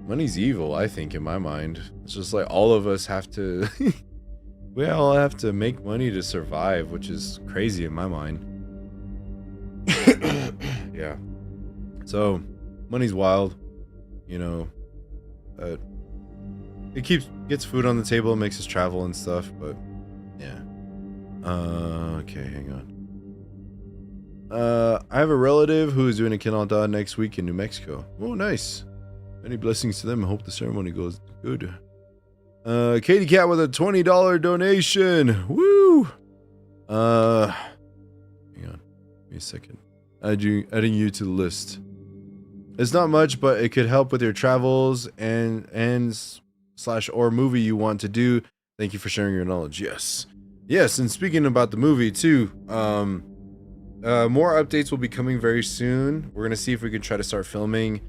Money's evil, I think, in my mind. It's just like all of us have to we all have to make money to survive, which is crazy in my mind. Yeah. So, money's wild, you know. It gets food on the table, makes us travel and stuff, but yeah. Okay, hang on. I have a relative who is doing a Canada next week in New Mexico. Oh, nice. Many blessings to them. I hope the ceremony goes good. Katie Cat with a $20 donation. Woo! Hang on. Give me a second. Adding you to the list. It's not much, but it could help with your travels and/or movie you want to do. Thank you for sharing your knowledge. Yes. Yes, and speaking about the movie too, more updates will be coming very soon. We're gonna see if we can try to start filming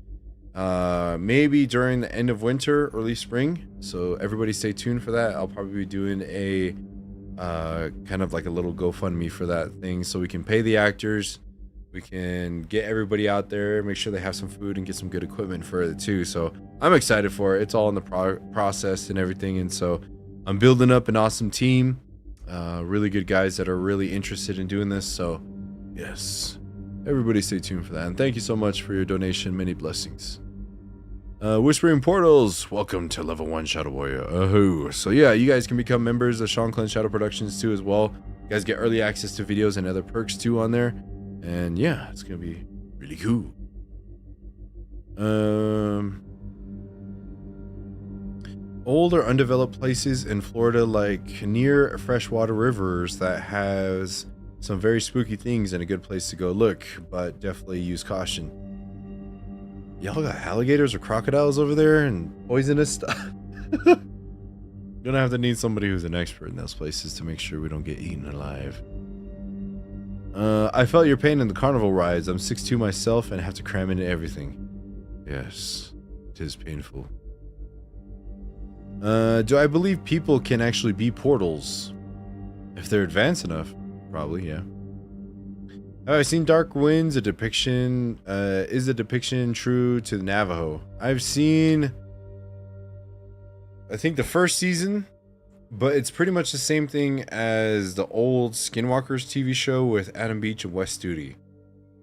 maybe during the end of winter, early spring. So everybody stay tuned for that. I'll probably be doing a kind of like a little GoFundMe for that thing, so we can pay the actors, we can get everybody out there, make sure they have some food and get some good equipment for it too. So I'm excited for it. It's all in the process and everything, and so I'm building up an awesome team, really good guys that are really interested in doing this. So yes, everybody stay tuned for that, and thank you so much for your donation. Many blessings. Whispering Portals, welcome to level 1 Shadow Warrior. So yeah, you guys can become members of Shanclen Shadow Productions too as well. You guys get early access to videos and other perks too on there, and yeah, it's gonna be really cool. Old or undeveloped places in Florida, like near freshwater rivers, that has some very spooky things and a good place to go look, but definitely use caution. Y'all got alligators or crocodiles over there and poisonous stuff. Gonna have to need somebody who's an expert in those places to make sure we don't get eaten alive. I felt your pain in the carnival rides. I'm 6'2" myself and have to cram into everything. Yes, it is painful. Do I believe people can actually be portals? If they're advanced enough, probably, yeah. Have I seen Dark Winds? A depiction, is the depiction true to the Navajo? I've seen, I think the first season But it's pretty much the same thing as the old Skinwalkers TV show with Adam Beach and Wes Studi.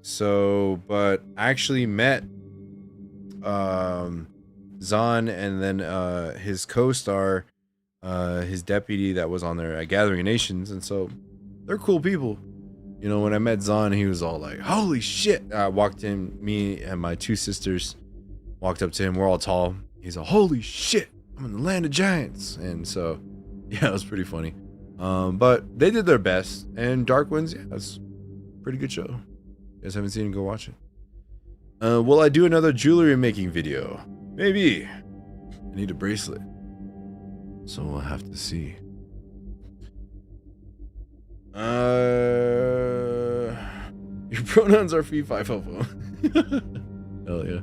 So, but I actually met Zahn and then his co-star, his deputy that was on there at Gathering of Nations, and so they're cool people. You know, when I met Zahn, he was all like, "Holy shit!" I walked in, me and my two sisters walked up to him. We're all tall. He's like, "Holy shit! I'm in the land of giants!" And so, yeah, it was pretty funny. But they did their best. And Dark Winds, yeah, that's a pretty good show. You guys haven't seen it, go watch it. Will I do another jewelry making video? Maybe. I need a bracelet, so we'll have to see. Your pronouns are fee fi fo fo. Hell yeah.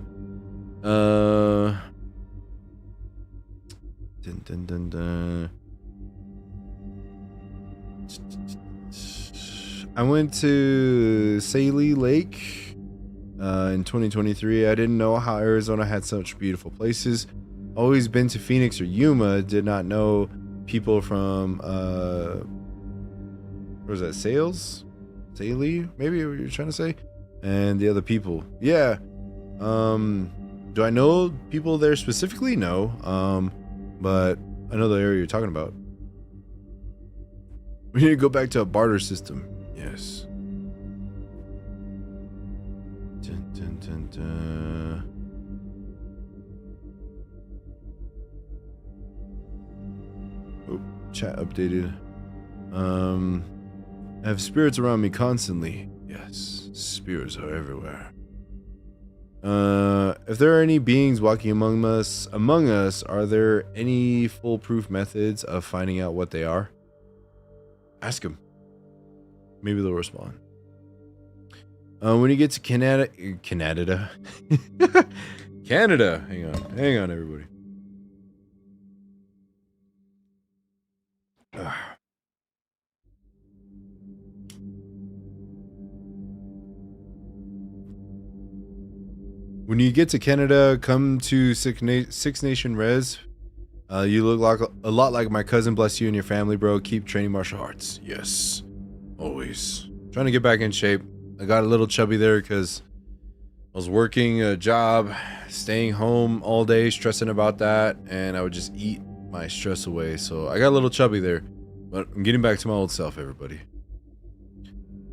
Dun, dun, dun, dun. I went to Saley Lake in 2023. I didn't know how Arizona had such beautiful places. Always been to Phoenix or Yuma. Did not know people from what was that, Saley, maybe what you're trying to say, and the other people. Yeah. Do I know people there specifically? No. But I know the area you're talking about. We need to go back to a barter system. Yes. Dun, dun, dun, dun. Oh, chat updated. I have spirits around me constantly. Yes, spirits are everywhere. If there are any beings walking among us, are there any foolproof methods of finding out what they are? Ask them. Maybe they'll respond. When you get to Canada, Canada, hang on, everybody. When you get to Canada, come to Six Nation Res. You look like a lot like my cousin. Bless you and your family, bro. Keep training martial arts. Yes, always. Trying to get back in shape. I got a little chubby there because I was working a job, staying home all day, stressing about that, and I would just eat my stress away. So I got a little chubby there, but I'm getting back to my old self, everybody.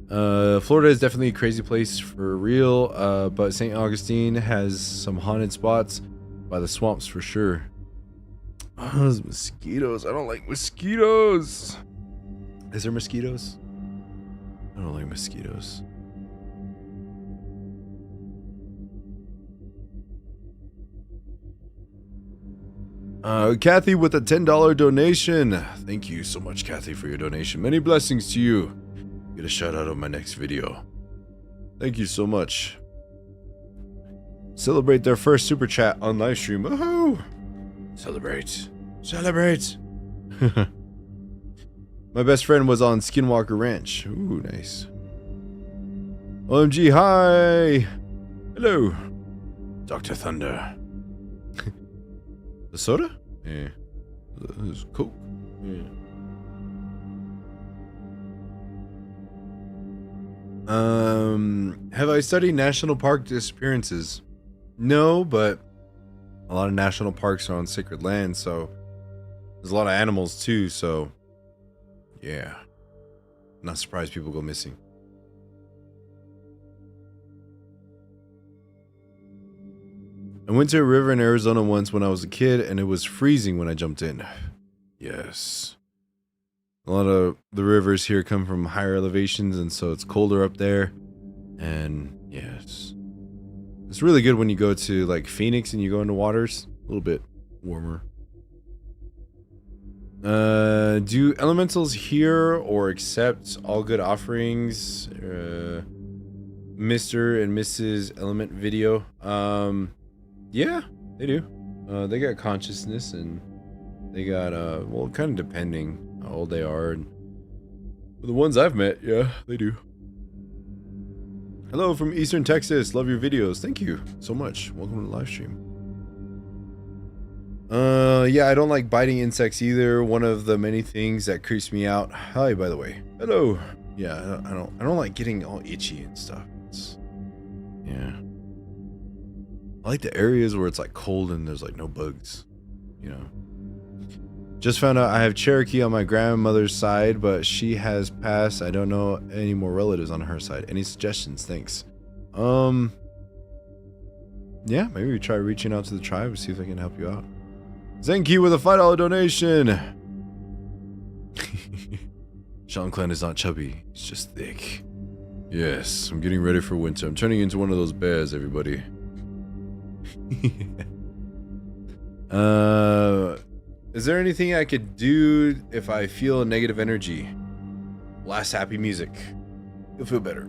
Florida is definitely a crazy place for real, but St. Augustine has some haunted spots by the swamps for sure. Oh, those mosquitoes. I don't like mosquitoes. Is there mosquitoes? I don't like mosquitoes. Kathy with a $10 donation. Thank you so much, Kathy, for your donation. Many blessings to you. Get a shout out on my next video. Thank you so much. Celebrate their first super chat on live stream. Woohoo! Celebrate. Celebrate. My best friend was on Skinwalker Ranch. Ooh, nice. OMG, hi. Hello. Dr. Thunder. The soda? Yeah. This is Coke. Yeah. Have I studied national park disappearances? No, but a lot of national parks are on sacred land, so there's a lot of animals too, so yeah. Not surprised people go missing. I went to a river in Arizona once when I was a kid, and it was freezing when I jumped in. Yes. A lot of the rivers here come from higher elevations, and so it's colder up there. And yes, it's really good when you go to like Phoenix and you go into waters a little bit warmer. Do elementals hear or accept all good offerings? Mr. and Mrs. Element video. Yeah, they do. They got consciousness, and they got well, kind of depending how old they are, and the ones I've met, yeah, they do. Hello from Eastern Texas. Love your videos. Thank you so much. Welcome to the live stream. Yeah, I don't like biting insects either. One of the many things that creeps me out. Hi, by the way. Hello. Yeah, I don't like getting all itchy and stuff. Yeah. I like the areas where it's like cold and there's like no bugs, you know. Just found out I have Cherokee on my grandmother's side, but she has passed. I don't know any more relatives on her side. Any suggestions? Thanks. Yeah, maybe we try reaching out to the tribe and see if they can help you out. Zenki with a $5 donation. Shanclen is not chubby, he's just thick. Yes, I'm getting ready for winter. I'm turning into one of those bears, everybody. Is there anything I could do if I feel negative energy? Blast happy music. You'll feel better.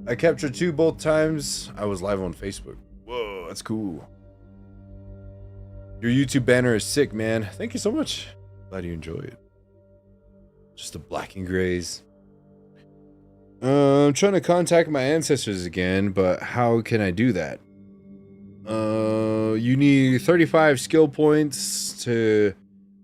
I captured 2 both times. I was live on Facebook. Whoa, that's cool. Your YouTube banner is sick, man. Thank you so much. Glad you enjoy it. Just the black and grays. I'm trying to contact my ancestors again, but how can I do that? You need 35 skill points to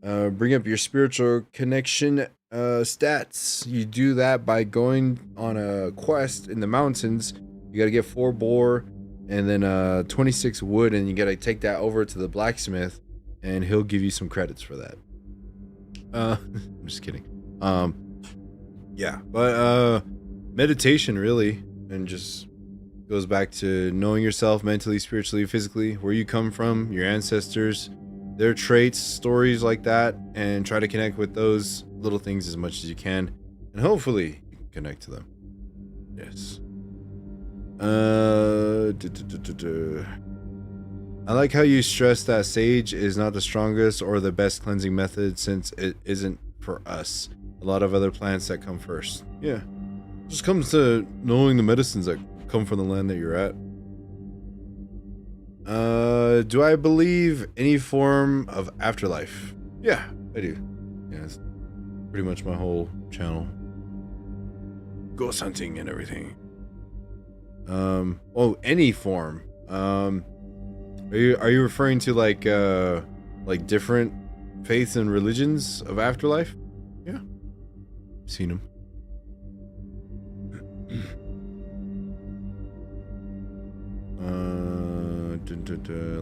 bring up your spiritual connection stats. You do that by going on a quest in the mountains. You gotta get 4 boar and then 26 wood, and you gotta take that over to the blacksmith, and he'll give you some credits for that. I'm just kidding. Yeah, but meditation really, and just goes back to knowing yourself mentally, spiritually, physically, where you come from, your ancestors, their traits, stories like that, and try to connect with those little things as much as you can, and hopefully you can connect to them. Yes. I like how you stress that sage is not the strongest or the best cleansing method, since it isn't for us. A lot of other plants that come first. Yeah. It just comes to knowing the medicines that come from the land that you're at. Do I believe any form of afterlife? Yeah, I do. Yeah, it's pretty much my whole channel. Ghost hunting and everything. Oh, any form. Are you referring to like different faiths and religions of afterlife? Yeah, seen them.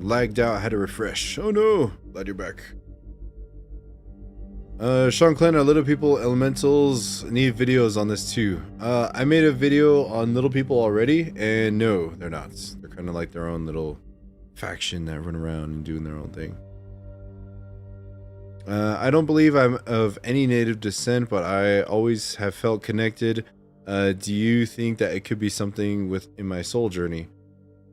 Lagged out, had to refresh. Oh no, glad you're back. Shanclen, are little people elementals? Need videos on this too. I made a video on little people already, and no, they're not. They're kind of like their own little faction that run around and doing their own thing. I don't believe I'm of any native descent, but I always have felt connected. Do you think that it could be something in my soul journey?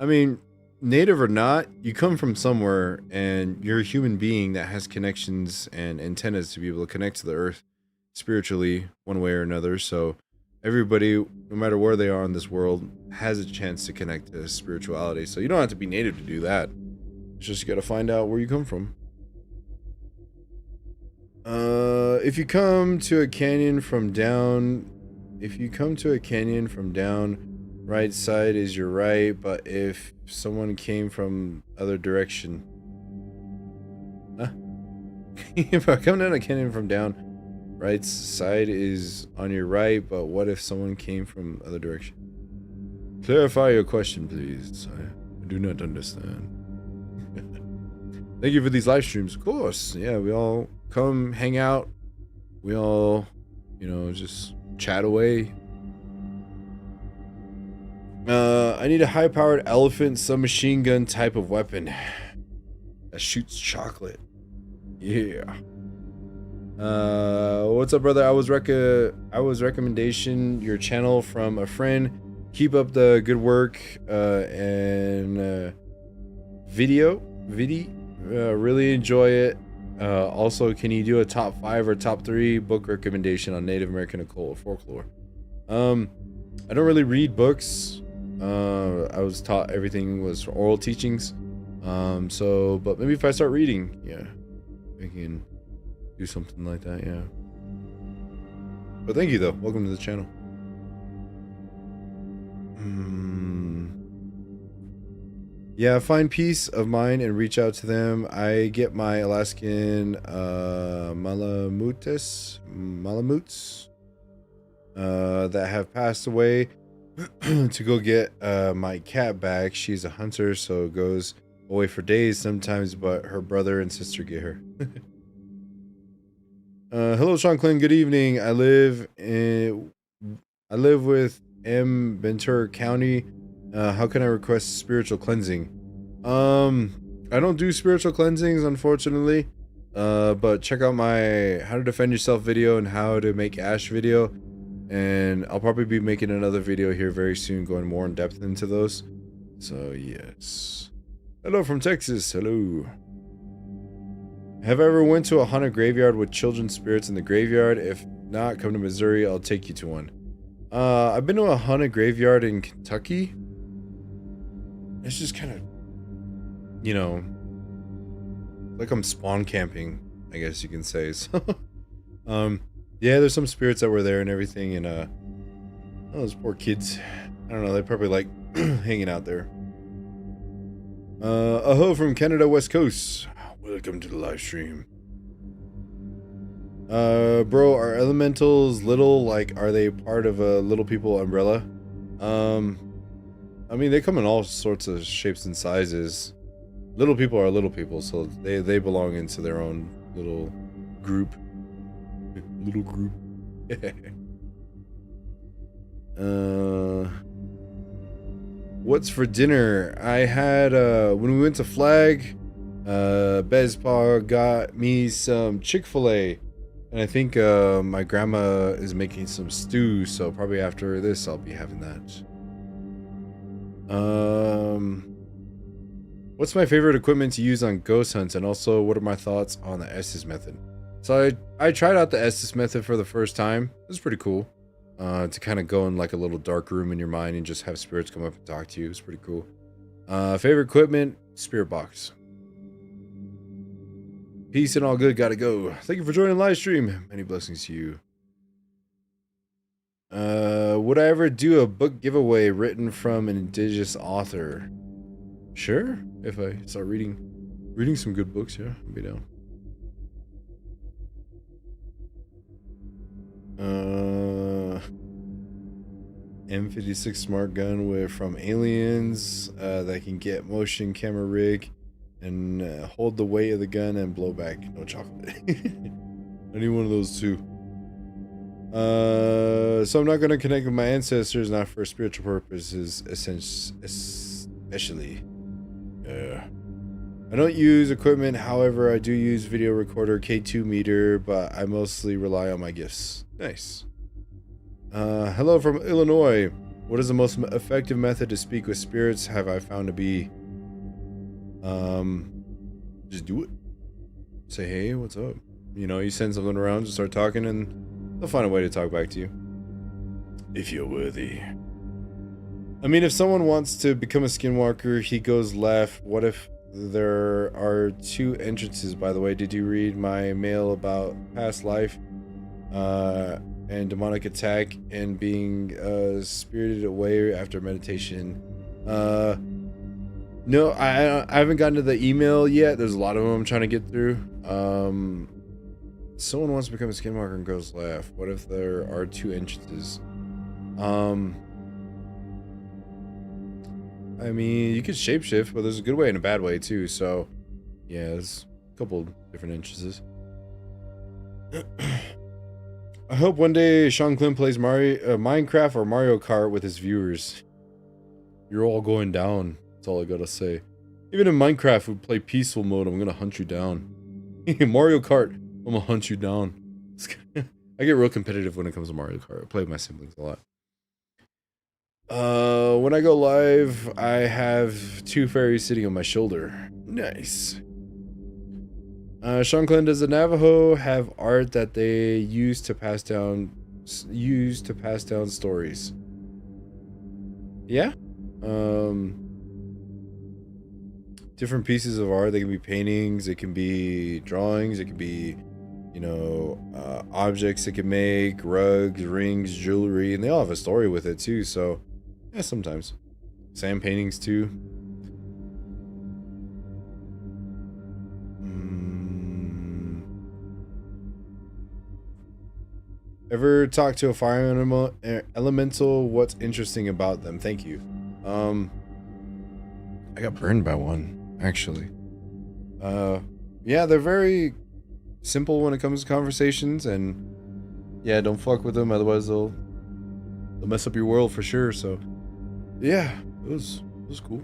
I mean, native or not, you come from somewhere, and you're a human being that has connections and antennas to be able to connect to the earth spiritually one way or another. So everybody, no matter where they are in this world, has a chance to connect to spirituality. So you don't have to be native to do that. It's just you got to find out where you come from. If you come to a canyon from down, right side is your right, but if someone came from other direction, if I come down a canyon from down, right side is on your right, but what if someone came from other direction? Clarify your question, please. I do not understand. Thank you for these live streams. Of course, yeah, we all come hang out. We all, just chat away. I need a high-powered elephant submachine gun type of weapon that shoots chocolate. Yeah. What's up, brother? I was recommendation your channel from a friend. Keep up the good work. And video. Really enjoy it. Also, can you do a top 5 or top 3 book recommendation on Native American occult folklore? I don't really read books. I was taught everything was oral teachings. But maybe if I start reading, yeah, we can do something like that, yeah. But thank you, though. Welcome to the channel. Yeah, find peace of mind and reach out to them. I get my Alaskan Malamutes that have passed away to go get my cat back. She's a hunter, so goes away for days sometimes, but her brother and sister get her. Hello, Shanclen. Good evening. I live with Ventura County. How can I request spiritual cleansing? I don't do spiritual cleansings, unfortunately. But check out my how to defend yourself video and how to make ash video. And I'll probably be making another video here very soon, going more in depth into those. So, yes. Hello from Texas. Hello. Have I ever went to a haunted graveyard with children's spirits in the graveyard? If not, come to Missouri. I'll take you to one. I've been to a haunted graveyard in Kentucky. It's just kind of, you know, like I'm spawn camping, I guess you can say. So, yeah, there's some spirits that were there and everything, and oh, those poor kids. I don't know, they probably like hanging out there. Aho from Canada, West Coast. Welcome to the live stream. Bro, are elementals little? Like, are they part of a little people umbrella? I mean, they come in all sorts of shapes and sizes. Little people are little people, so they belong into their own little group. Little group. What's for dinner? I had when we went to Flag, Bezpa got me some Chick-fil-A, and I think my grandma is making some stew, so probably after this I'll be having that. What's my favorite equipment to use on ghost hunts, and also what are my thoughts on the Estes method? So I tried out the Estes method for the first time. It was pretty cool. To kind of go in like a little dark room in your mind and just have spirits come up and talk to you. It's pretty cool. Favorite equipment, spirit box. Peace and all good, gotta go. Thank you for joining the live stream. Many blessings to you. Would I ever do a book giveaway written from an indigenous author? Sure, if I start reading some good books, yeah, I'll be down. M56 smart gun from Aliens that can get motion camera rig and hold the weight of the gun and blow back. No chocolate. I need one of those too. So I'm not going to connect with my ancestors, not for spiritual purposes, especially. I don't use equipment, however, I do use video recorder, K2 meter, but I mostly rely on my gifts. Nice. Hello from Illinois. What is the most effective method to speak with spirits have I found to be? Just do it. Say, hey, what's up? You know, you send something around, just start talking, and they'll find a way to talk back to you. If you're worthy. I mean, if someone wants to become a skinwalker, he goes left. What if there are two entrances, by the way? Did you read my mail about past life? And demonic attack and being spirited away after meditation. No, I haven't gotten to the email yet. There's a lot of them I'm trying to get through. Someone wants to become a skinwalker and goes left. What if there are two entrances? I mean, you could shapeshift, but there's a good way and a bad way too. So, yeah, there's a couple different entrances. I hope one day Shanclen plays Minecraft or Mario Kart with his viewers. You're all going down. That's all I gotta say. Even in Minecraft, we play peaceful mode. I'm gonna hunt you down. Mario Kart, I'm gonna hunt you down. I get real competitive when it comes to Mario Kart. I play with my siblings a lot. When I go live, I have two fairies sitting on my shoulder. Nice. Shanclen, does the Navajo have art that they use to pass down stories? Yeah. Different pieces of art. They can be paintings, it can be drawings, it can be, you know, objects it can make, rugs, rings, jewelry, and they all have a story with it too. So, yeah, sometimes sand paintings too. Ever talk to a fire animal, elemental? What's interesting about them? Thank you. I got burned by one, actually. Yeah, they're very simple when it comes to conversations, and yeah, don't fuck with them, otherwise they'll mess up your world for sure. So yeah, it was cool.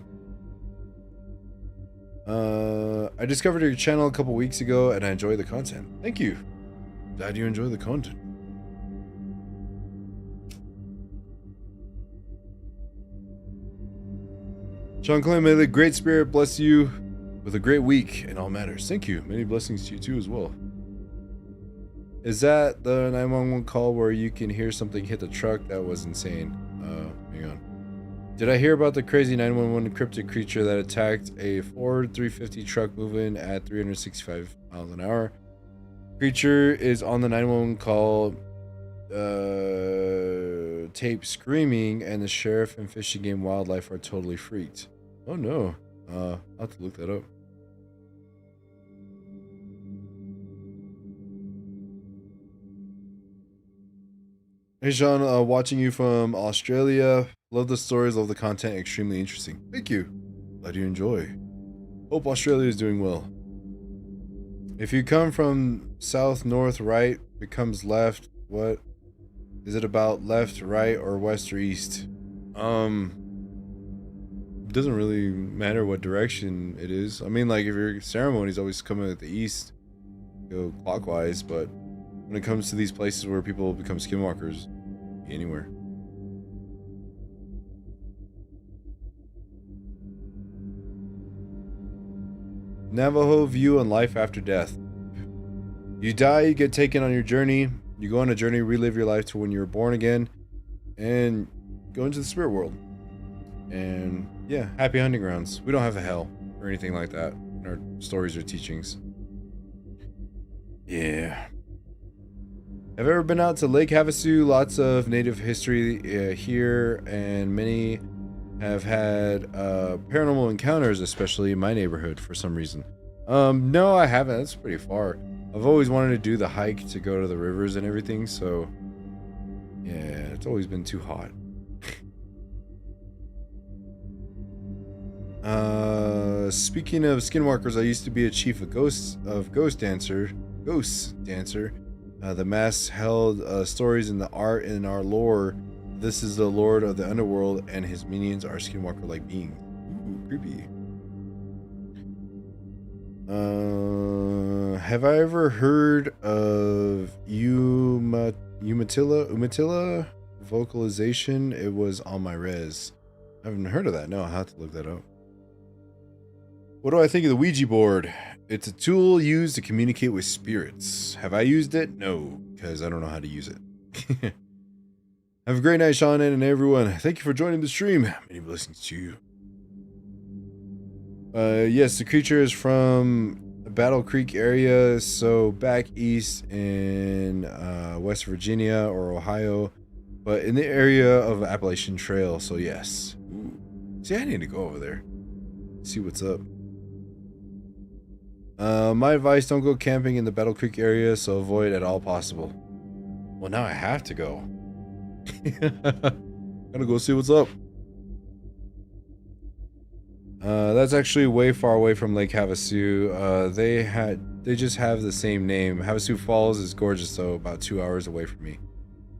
I discovered your channel a couple weeks ago and I enjoy the content. Thank you. Glad you enjoy the content. Shanclen, may the Great Spirit bless you with a great week in all matters. Thank you. Many blessings to you too as well. Is that the 911 call where you can hear something hit the truck? That was insane. Hang on. Did I hear about the crazy 911 cryptid creature that attacked a Ford 350 truck moving at 365 miles an hour? Creature is on the 911 call tape screaming, and the sheriff and Fish and Game Wildlife are totally freaked. Oh no. I'll have to look that up. Hey Sean, watching you from Australia. Love the stories, love the content, extremely interesting. Thank you. Glad you enjoy. Hope Australia is doing well. If you come from south, north, right, becomes left, what? Is it about left, right, or west or east? Doesn't really matter what direction it is. I mean, like, if your ceremony's always coming at the east, go clockwise, but when it comes to these places where people become skinwalkers, anywhere. Navajo view on life after death. You die, you get taken on your journey. You go on a journey, relive your life to when you were born again, and go into the spirit world. And yeah, happy hunting grounds. We don't have a hell or anything like that in our stories or teachings. Yeah. Have you ever been out to Lake Havasu? Lots of native history here, and many have had paranormal encounters, especially in my neighborhood for some reason. No, I haven't. That's pretty far. I've always wanted to do the hike to go to the rivers and everything, so yeah, it's always been too hot. Speaking of skinwalkers, I used to be a chief of ghost dancer. The mass held stories in the art and our lore. This is the lord of the underworld, and his minions are skinwalker-like beings. Ooh, creepy. Have I ever heard of Umatilla vocalization? It was on my res. I haven't heard of that. No, I'll have to look that up. What do I think of the Ouija board? It's a tool used to communicate with spirits. Have I used it? No, because I don't know how to use it. Have a great night, Sean, and everyone. Thank you for joining the stream. Many blessings to you. Yes, the creature is from the Battle Creek area, so back east in West Virginia or Ohio, but in the area of Appalachian Trail, so yes. Ooh. See, I need to go over there, see what's up. My advice, don't go camping in the Battle Creek area, so avoid at all possible. Well, now I have to go. Gotta go see what's up. That's actually way far away from Lake Havasu. They just have the same name. Havasu Falls is gorgeous though, about 2 hours away from me.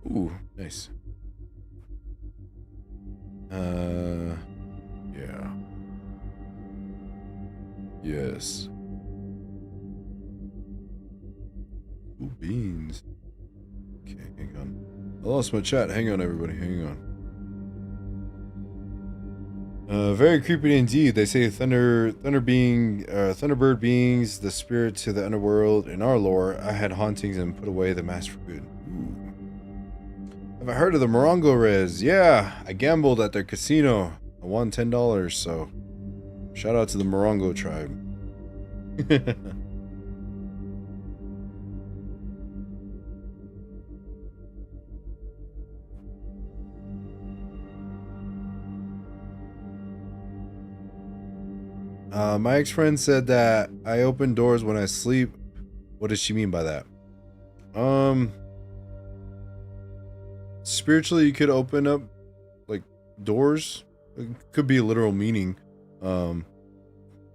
Ooh, nice. Yeah. Yes. Ooh, beans. Okay, hang on. I lost my chat. Hang on, everybody. Hang on. Very creepy indeed. They say Thunderbird beings, the spirit to the underworld. In our lore, I had hauntings and put away the mask for good. Ooh. Have I heard of the Morongo Res? Yeah, I gambled at their casino. I won $10, so shout out to the Morongo tribe. My ex-friend said that I open doors when I sleep. What does she mean by that? spiritually you could open up like doors. It could be a literal meaning.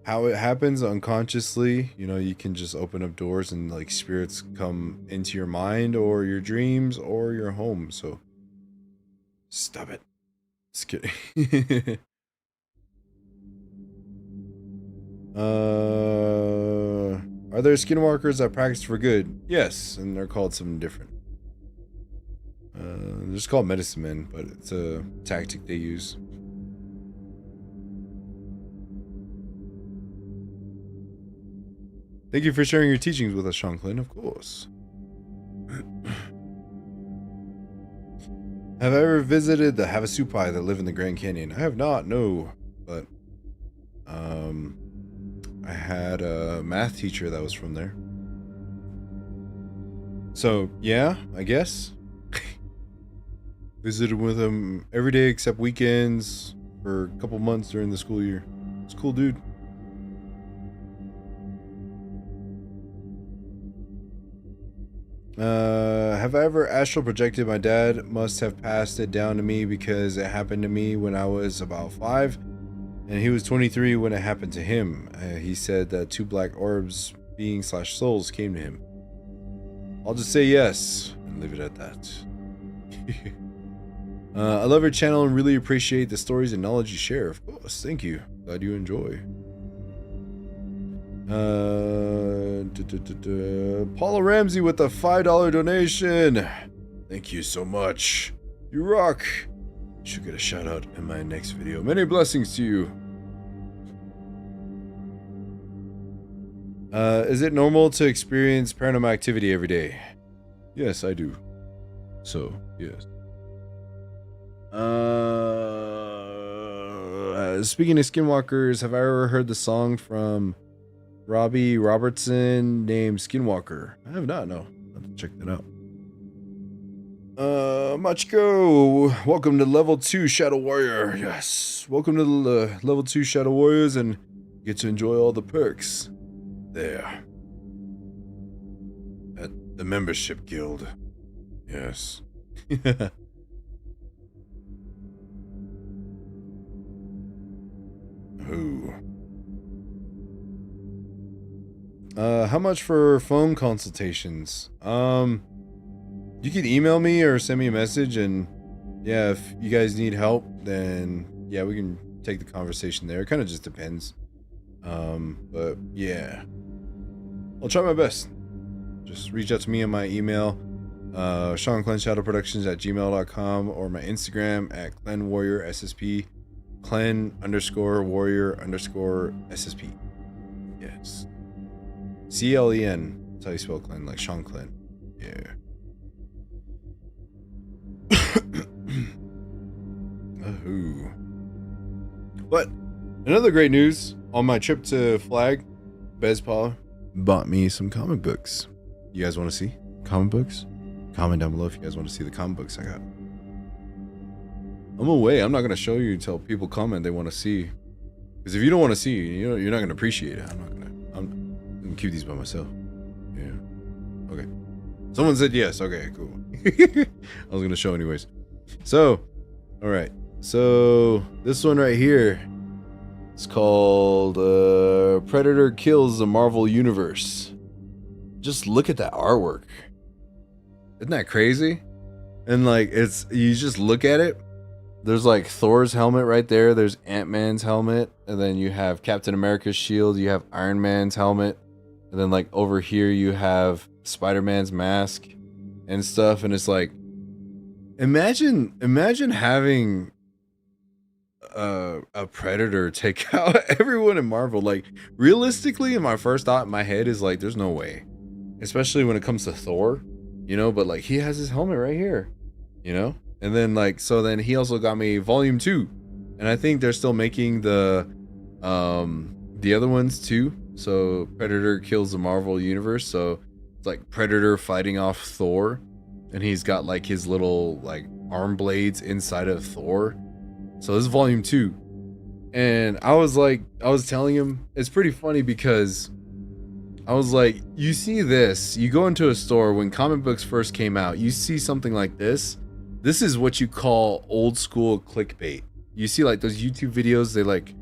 How it happens unconsciously, you know, you can just open up doors and like spirits come into your mind or your dreams or your home. So stop it. Just kidding. Are there skinwalkers that practice for good? Yes, and they're called something different. They're just called medicine men, but it's a tactic they use. Thank you for sharing your teachings with us, Shanclen, of course. Have I ever visited the Havasupai that live in the Grand Canyon? I have not, no. But I had a math teacher that was from there. So, yeah, I guess. Visited with him every day except weekends for a couple months during the school year. It's a cool dude. Have I ever astral projected? My dad must have passed it down to me because it happened to me when I was about 5 and he was 23 when it happened to him. He said that 2 black orbs, beings / souls, came to him. I'll just say yes and leave it at that. I love your channel and really appreciate the stories and knowledge you share. Of course, thank you. Glad you enjoy. Paula Ramsey with a $5 donation. Thank you so much. You rock. Should get a shout out in my next video. Many blessings to you. Is it normal to experience paranormal activity every day? Yes, I do. So, yes. Speaking of Skinwalkers, have I ever heard the song from Robbie Robertson named Skinwalker? I have not, no. I'll have to check that out. Machiko, welcome to level 2 Shadow Warrior. Yes, welcome to the level 2 Shadow Warriors, and you get to enjoy all the perks there at the membership guild. Yes. Ooh. How much for phone consultations? You can email me or send me a message, and yeah, if you guys need help, then yeah, we can take the conversation there. It kind of just depends. But yeah, I'll try my best. Just reach out to me on my email, ShanclenShadowProductions@gmail.com, or my Instagram at ClenWarriorSSP, Clen_Warrior_SSP. Yes. CLEN. That's how you spell Clen, like Shanclen. Yeah. But another great news on my trip to Flag, Bezpaw bought me some comic books. You guys want to see comic books? Comment down below if you guys want to see the comic books I got. I'm away. I'm not going to show you until people comment they want to see. Because if you don't want to see, you're not going to appreciate it. I'm going to keep these by myself. Yeah. Okay. Someone said yes. Okay, cool. I was going to show anyways. So, all right. So, this one right here, it's called Predator Kills the Marvel Universe. Just look at that artwork. Isn't that crazy? And like, you just look at it. There's like Thor's helmet right there. There's Ant-Man's helmet. And then you have Captain America's shield. You have Iron Man's helmet. And then like over here you have Spider-Man's mask and stuff. And it's like, imagine having a Predator take out everyone in Marvel. Like, realistically, my first thought in my head is like, there's no way. Especially when it comes to Thor, you know, but like he has his helmet right here, you know? And then like, so then he also got me volume 2. And I think they're still making the other ones too. So Predator Kills the Marvel Universe. So it's like Predator fighting off Thor. And he's got like his little like arm blades inside of Thor. So this is volume 2. And I was telling him, it's pretty funny because I was like, you see this, you go into a store when comic books first came out, you see something like this, This is what you call old school clickbait. You see like those YouTube videos, they like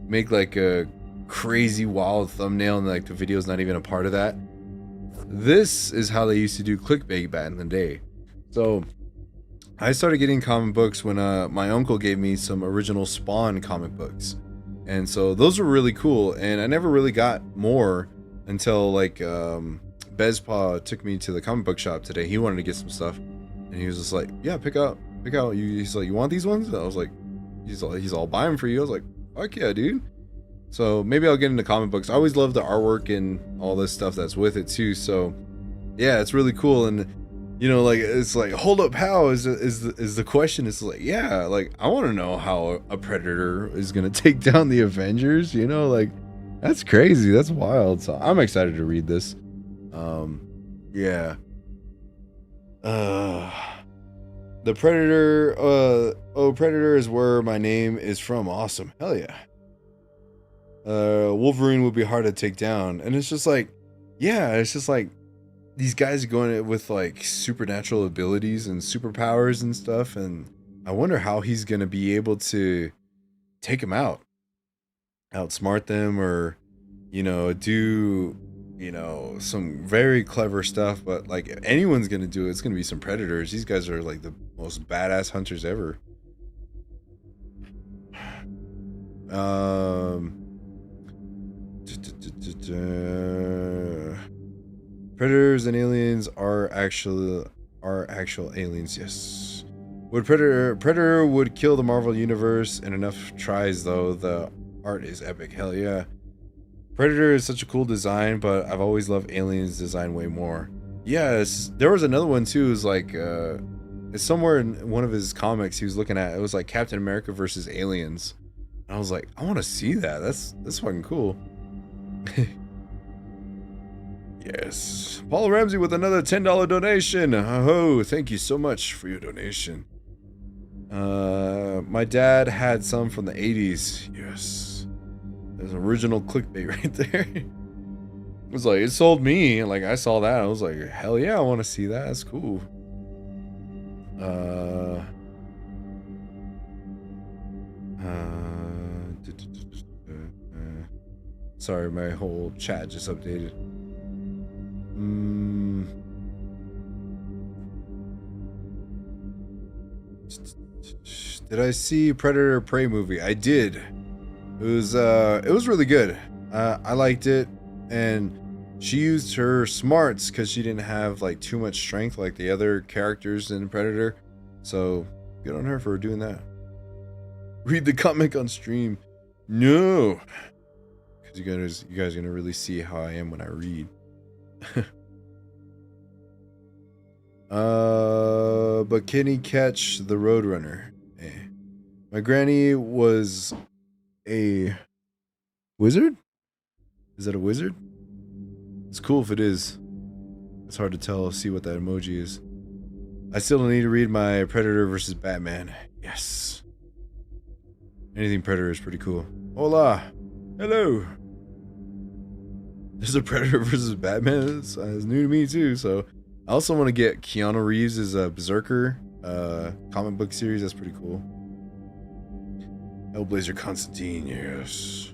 make like a crazy wild thumbnail and like the video's not even a part of that. This is how they used to do clickbait back in the day. So I started getting comic books when my uncle gave me some original Spawn comic books. And so those were really cool, and I never really got more until like Bezpa took me to the comic book shop today. He wanted to get some stuff, and he was just like, "Yeah, pick out. He's like, "You want these ones?" And I was like, "He's all buy them for you." I was like, "Fuck yeah, dude!" So maybe I'll get into comic books. I always love the artwork and all this stuff that's with it too. So yeah, it's really cool. And you know, like it's like, hold up, how is the question? It's like, yeah, like I want to know how a Predator is gonna take down the Avengers. You know, like that's crazy. That's wild. So I'm excited to read this. Yeah. The Predator. Predator is where my name is from. Awesome. Hell yeah. Wolverine would be hard to take down, and it's just like, yeah, it's just like these guys are going with like supernatural abilities and superpowers and stuff, and I wonder how he's gonna be able to take them out, outsmart them, or you know, do some very clever stuff. But like if anyone's gonna do it, it's gonna be some Predators. These guys are like the most badass hunters ever. Predators and aliens are actual aliens. Yes. Would Predator would kill the Marvel universe in enough tries though. The art is epic. Hell yeah. Predator is such a cool design, but I've always loved Aliens design way more. Yes, there was another one too. Is like it's somewhere in one of his comics he was looking at. It was like Captain America versus Aliens. And I was like, I want to see that. That's fucking cool. Yes. Paul Ramsey with another $10 donation. Oh, thank you so much for your donation. My dad had some from the 80s. Yes. There's original clickbait right there. It was like, it sold me. Like, I saw that. I was like, hell yeah, I want to see that. That's cool. Sorry, my whole chat just updated. Did I see Predator Prey movie? I did. It was really good. I liked it, and she used her smarts because she didn't have like too much strength like the other characters in Predator. So good on her for doing that. Read the comic on stream. No. You guys are gonna really see how I am when I read. But can he catch the Roadrunner? Eh. My granny was a wizard? Is that a wizard? It's cool if it is. It's hard to tell. See what that emoji is. I still need to read my Predator versus Batman. Yes. Anything Predator is pretty cool. Hola. Hello. There's a Predator versus Batman. It's new to me too. So I also want to get Keanu Reeves' Berserker comic book series. That's pretty cool. Hellblazer Constantine, yes.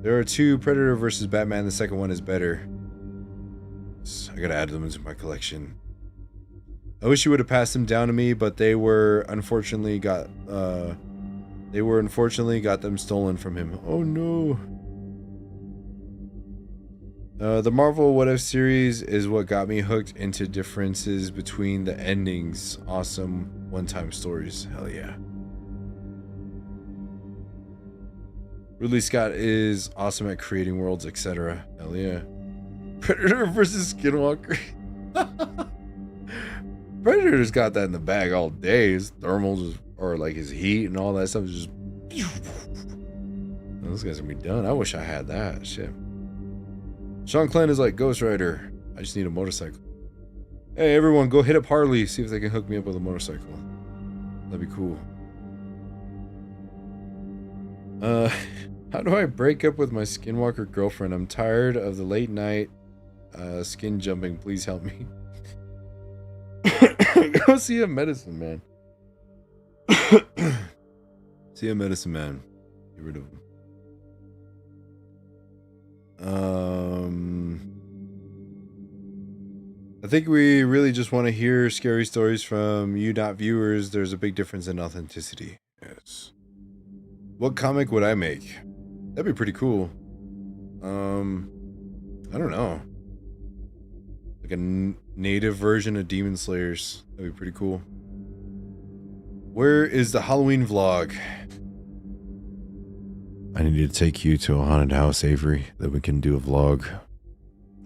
There are two Predator versus Batman. The second one is better. So I gotta add them into my collection. I wish you would have passed them down to me, but they were unfortunately got them stolen from him. Oh no. The Marvel What If series is what got me hooked into differences between the endings. Awesome one-time stories. Hell yeah. Ridley Scott is awesome at creating worlds, etc. Hell yeah. Predator versus Skinwalker. Predator's got that in the bag all day. His thermals or like his heat and all that stuff is just. Those guys are gonna be done. I wish I had that shit. Shanclen is like Ghost Rider. I just need a motorcycle. Hey everyone, go hit up Harley. See if they can hook me up with a motorcycle. That'd be cool. How do I break up with my Skinwalker girlfriend? I'm tired of the late night Skin jumping, please help me. Go see a medicine man. See a medicine man. Get rid of him. I think we really just want to hear scary stories from you, not viewers. There's a big difference in authenticity. Yes. What comic would I make? That'd be pretty cool. I don't know. Like a native version of Demon Slayers. That'd be pretty cool. Where is the Halloween vlog? I need to take you to a haunted house, Avery, that we can do a vlog.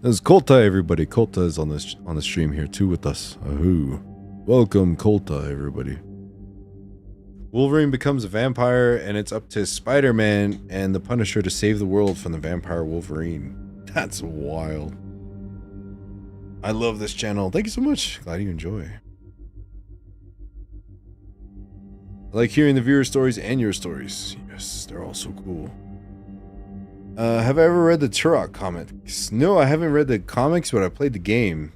There's Colta, everybody. Colta is on the stream here too with us. Ahoo. Welcome, Colta, everybody. Wolverine becomes a vampire, and it's up to Spider-Man and the Punisher to save the world from the vampire Wolverine. That's wild. I love this channel. Thank you so much. Glad you enjoy. I like hearing the viewer stories and your stories. Yes, they're all so cool. Have I ever read the Turok comics? No, I haven't read the comics, but I played the game.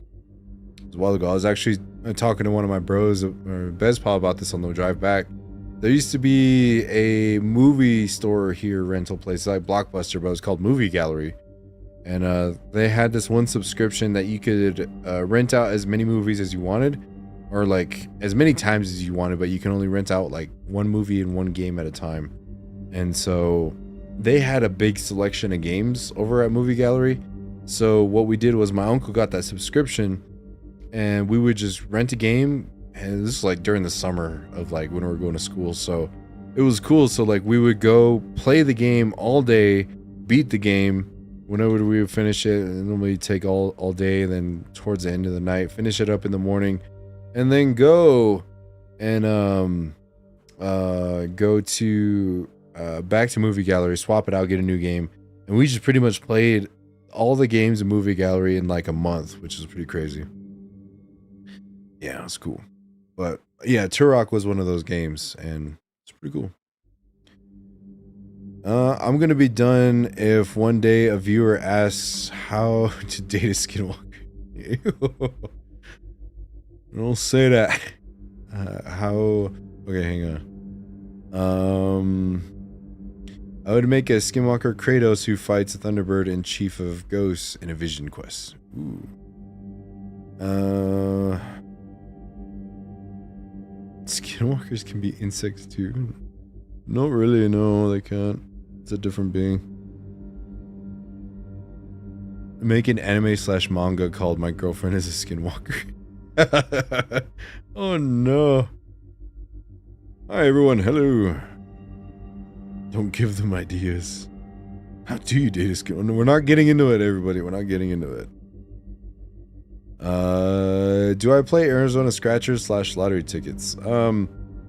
It was a while ago. I was actually talking to one of my bros, or Bezpa, about this on the drive back. There used to be a movie store here, rental place, like Blockbuster, but it was called Movie Gallery. And they had this one subscription that you could rent out as many movies as you wanted, or like as many times as you wanted, but you can only rent out like one movie and one game at a time. And so they had a big selection of games over at Movie Gallery. So what we did was my uncle got that subscription, and we would just rent a game. And this is like during the summer of like when we were going to school. So it was cool. So like we would go play the game all day, beat the game. Whenever we would finish it, and then we'd take all day, and then towards the end of the night, finish it up in the morning, and then go and go to back to Movie Gallery, swap it out, get a new game. And we just pretty much played all the games in Movie Gallery in like a month, which is pretty crazy. Yeah, it's cool. But yeah, Turok was one of those games, and it's pretty cool. I'm gonna be done if one day a viewer asks how to date a Skinwalker. Don't say that. How? Okay, hang on. I would make a Skinwalker Kratos who fights a Thunderbird and Chief of Ghosts in a Vision quest. Ooh. Skinwalkers can be insects too. Not really, no, they can't. It's a different being. Make an anime/manga called My Girlfriend is a Skinwalker. Oh no. Hi everyone, hello. Don't give them ideas. How do you date a Skinwalker? We're not getting into it, everybody. We're not getting into it. Do I play Arizona Scratchers / lottery tickets? I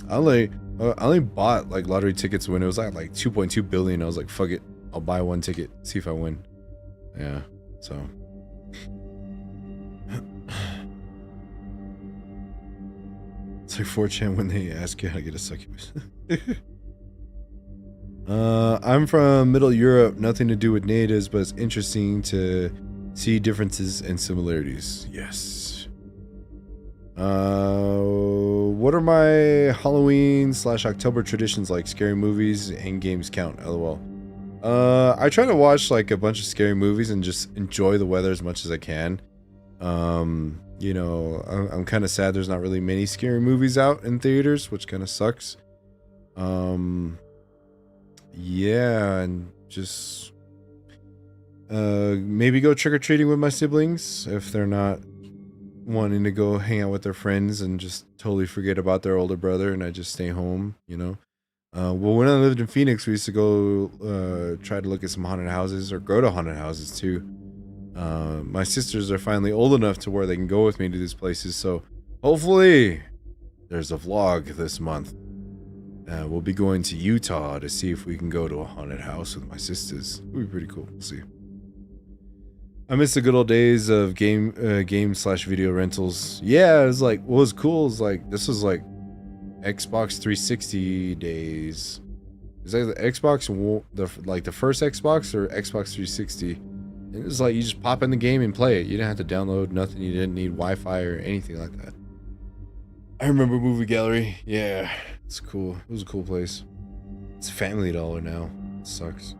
only bought like lottery tickets when it was at like 2.2 billion. I was like, fuck it, I'll buy one ticket, see if I win. Yeah, so it's like 4chan when they ask you how to get a succubus. I'm from Middle Europe, nothing to do with natives, but it's interesting to see differences and similarities. Yes. What are my Halloween / October traditions like? Scary movies and games count, lol. I try to watch like a bunch of scary movies and just enjoy the weather as much as I can. You know, I'm kind of sad there's not really many scary movies out in theaters, which kind of sucks. Yeah, and just maybe go trick-or-treating with my siblings if they're not wanting to go hang out with their friends and just totally forget about their older brother, and I just stay home, you know. Well, when I lived in Phoenix, we used to go try to look at some haunted houses, or go to haunted houses too. My sisters are finally old enough to where they can go with me to these places, so hopefully there's a vlog this month. We'll be going to Utah to see if we can go to a haunted house with my sisters. It would be pretty cool. We'll see. I miss the good old days of game / video rentals. Yeah, it was like, what was cool is like, this was like Xbox 360 days. Is that the Xbox, the first Xbox or Xbox 360? It was like you just pop in the game and play it. You didn't have to download nothing. You didn't need Wi-Fi or anything like that. I remember Movie Gallery. Yeah, it's cool. It was a cool place. It's Family Dollar now. It sucks.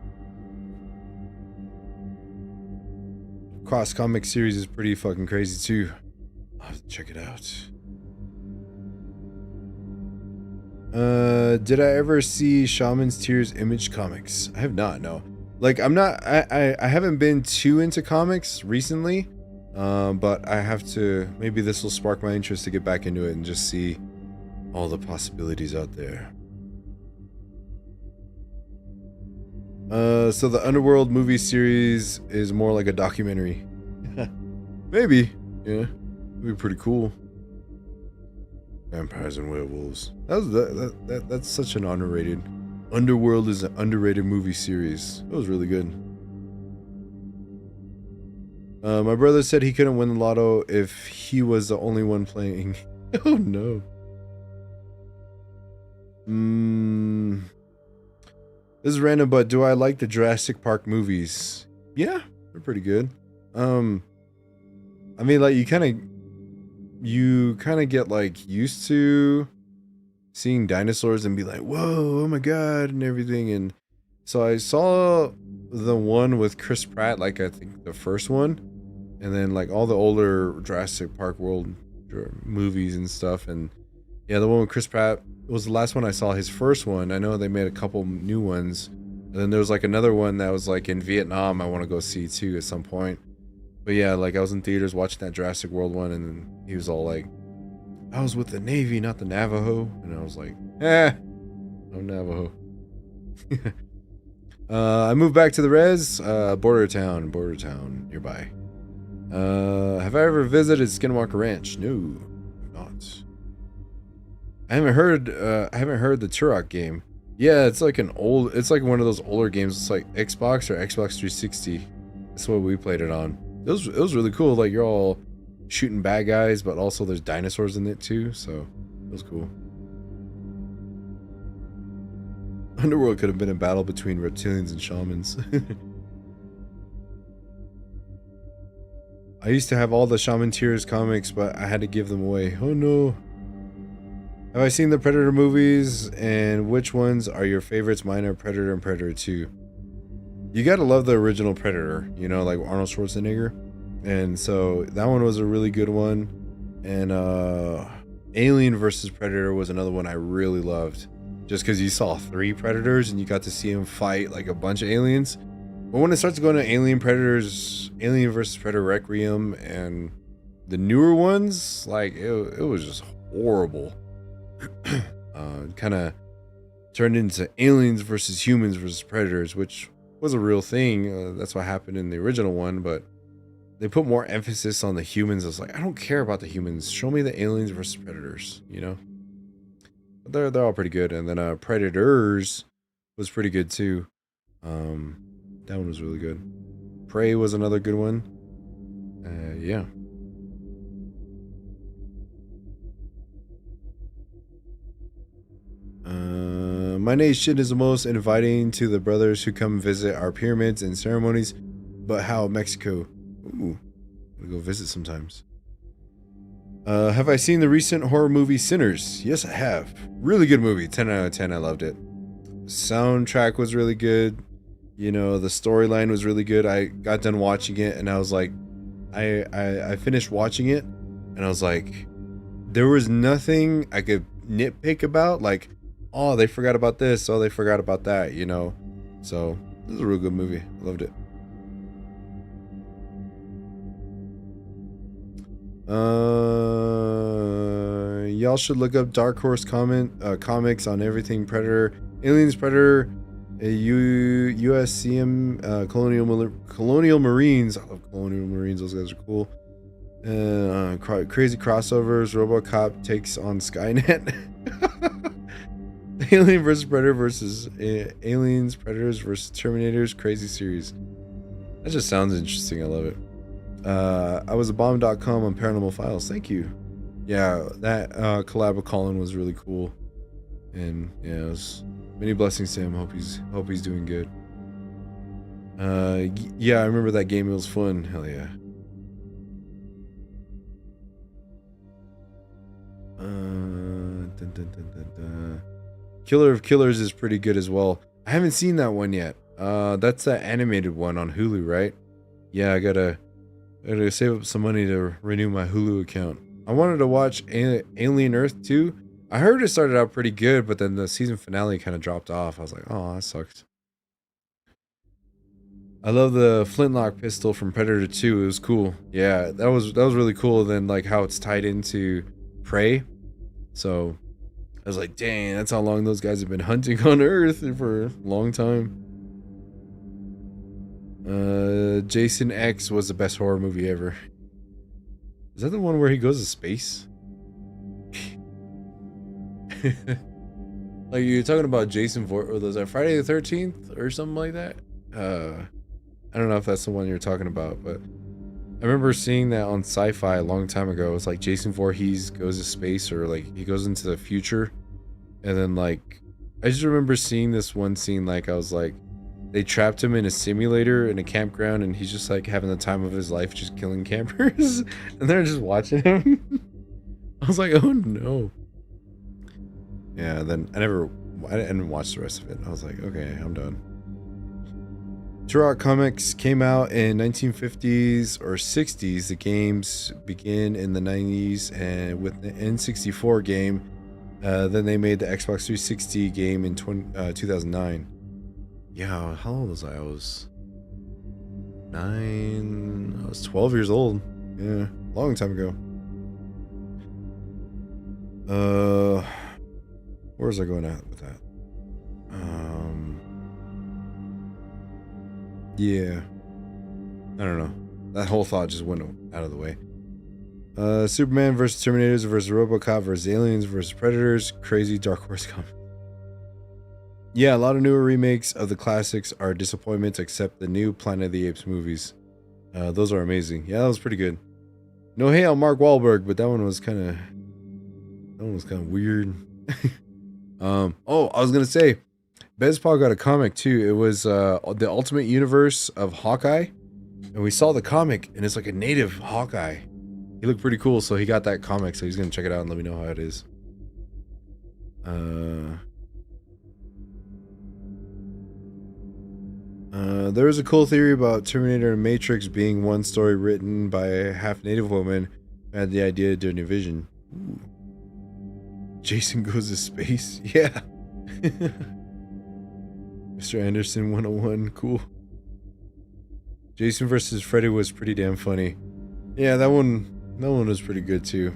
Cross comic series is pretty fucking crazy too. I'll have to check it out. Did I ever see Shaman's Tears Image comics? I have not, no. Like, I haven't been too into comics recently, but I have to, maybe this will spark my interest to get back into it and just see all the possibilities out there. So the Underworld movie series is more like a documentary. Maybe, yeah, it'd be pretty cool. Vampires and werewolves. That's such an underrated. Underworld is an underrated movie series. It was really good. My brother said he couldn't win the lotto if he was the only one playing. Oh no. This is random, but do I like the Jurassic Park movies? Yeah, they're pretty good. I mean, like, you kind of get like used to seeing dinosaurs and be like, whoa, oh my god, and everything. And so I saw the one with Chris Pratt, like I think the first one, and then like all the older Jurassic Park World movies and stuff. And yeah, the one with Chris Pratt was the last one I saw. His first one. I know they made a couple new ones, and then there was like another one that was like in Vietnam I want to go see too at some point. But yeah, like I was in theaters watching that Jurassic World one, and then he was all like, I was with the Navy, not the Navajo. And I was like, no Navajo. I moved back to the res, border town nearby. Have I ever visited Skinwalker Ranch? No, not. I haven't heard the Turok game. Yeah, it's like it's like one of those older games. It's like Xbox or Xbox 360. That's what we played it on. It was really cool. Like, you're all shooting bad guys, but also there's dinosaurs in it too, so it was cool. Underworld could have been a battle between reptilians and shamans. I used to have all the Shaman Tears comics, but I had to give them away. Oh no. Have I seen the Predator movies, and which ones are your favorites? Mine are Predator and Predator 2. You gotta love the original Predator, you know, like Arnold Schwarzenegger. And so that one was a really good one. And Alien versus Predator was another one I really loved. Just because you saw 3 Predators and you got to see them fight like a bunch of aliens. But when it starts going to Alien versus Predator Requiem and the newer ones, like it was just horrible. Kind of turned into Aliens versus Humans versus Predators, which was a real thing. That's what happened in the original one, but they put more emphasis on the humans. I was like, I don't care about the humans. Show me the aliens versus predators, you know? But they're all pretty good. And then Predators was pretty good too. That one was really good. Prey was another good one. Yeah. My nation is the most inviting to the brothers who come visit our pyramids and ceremonies. But how Mexico? Ooh, we go visit sometimes. Have I seen the recent horror movie Sinners? Yes, I have. Really good movie. 10 out of 10. I loved it. Soundtrack was really good. You know, the storyline was really good. I got done watching it and I was like, I finished watching it and I was like, there was nothing I could nitpick about. Like, oh, they forgot about this. Oh, they forgot about that, you know? So, this is a real good movie. I loved it. Y'all should look up Dark Horse comics on everything Predator, Aliens, Predator, USCM, Colonial Marines. I love Colonial Marines. Those guys are cool. Crazy crossovers. RoboCop takes on Skynet. Alien versus Predator versus Aliens, Predators versus Terminators. Crazy series. That just sounds interesting. I love it. I was a bomb.com on Paranormal Files. Thank you. Yeah, that collab with Colin was really cool. And yeah, it was many blessings to him. Hope he's doing good. Yeah, I remember that game. It was fun. Hell yeah. Dun, dun, dun, dun, dun. Killer of Killers is pretty good as well. I haven't seen that one yet. That's that animated one on Hulu, right? Yeah, I gotta save up some money to renew my Hulu account. I wanted to watch Alien Earth 2. I heard it started out pretty good, but then the season finale kind of dropped off. I was like, oh, that sucks. I love the flintlock pistol from Predator 2. It was cool. Yeah, that was really cool. Then like how it's tied into Prey. So I was like, dang, that's how long those guys have been hunting on Earth for a long time. Jason X was the best horror movie ever. Is that the one where he goes to space? Like you're talking about Jason or was that Friday the 13th or something like that? I don't know if that's the one you're talking about, but I remember seeing that on Sci-Fi a long time ago. It's like Jason Voorhees goes to space, or like he goes into the future, and then like I just remember seeing this one scene. Like I was like, they trapped him in a simulator in a campground, and he's just like having the time of his life, just killing campers, and they're just watching him. I was like, oh no. Yeah. Then I didn't watch the rest of it. I was like, okay, I'm done. Turok comics came out in 1950s or 60s. The games begin in the 90s and with the N64 game. Then they made the Xbox 360 game in 2009. Yeah, how old was I? I was 9. I was 12 years old. Yeah, long time ago. Where was I going at with that? Yeah. I don't know. That whole thought just went out of the way. Superman versus Terminators versus RoboCop versus Aliens versus Predators. Crazy Dark Horse comic. Yeah, a lot of newer remakes of the classics are disappointments, except the new Planet of the Apes movies. Those are amazing. Yeah, that was pretty good. No hate on Mark Wahlberg, but that one was kind of weird. Oh, I was gonna say, Bezpaw got a comic too. It was the Ultimate Universe of Hawkeye, and we saw the comic, and it's like a native Hawkeye. He looked pretty cool, so he got that comic. So he's gonna check it out and let me know how it is. There was a cool theory about Terminator and Matrix being one story written by a half-native woman who had the idea to do a new vision. Ooh. Jason goes to space. Yeah. Mr. Anderson 101. Cool. Jason versus Freddy was pretty damn funny. Yeah, that one was pretty good too.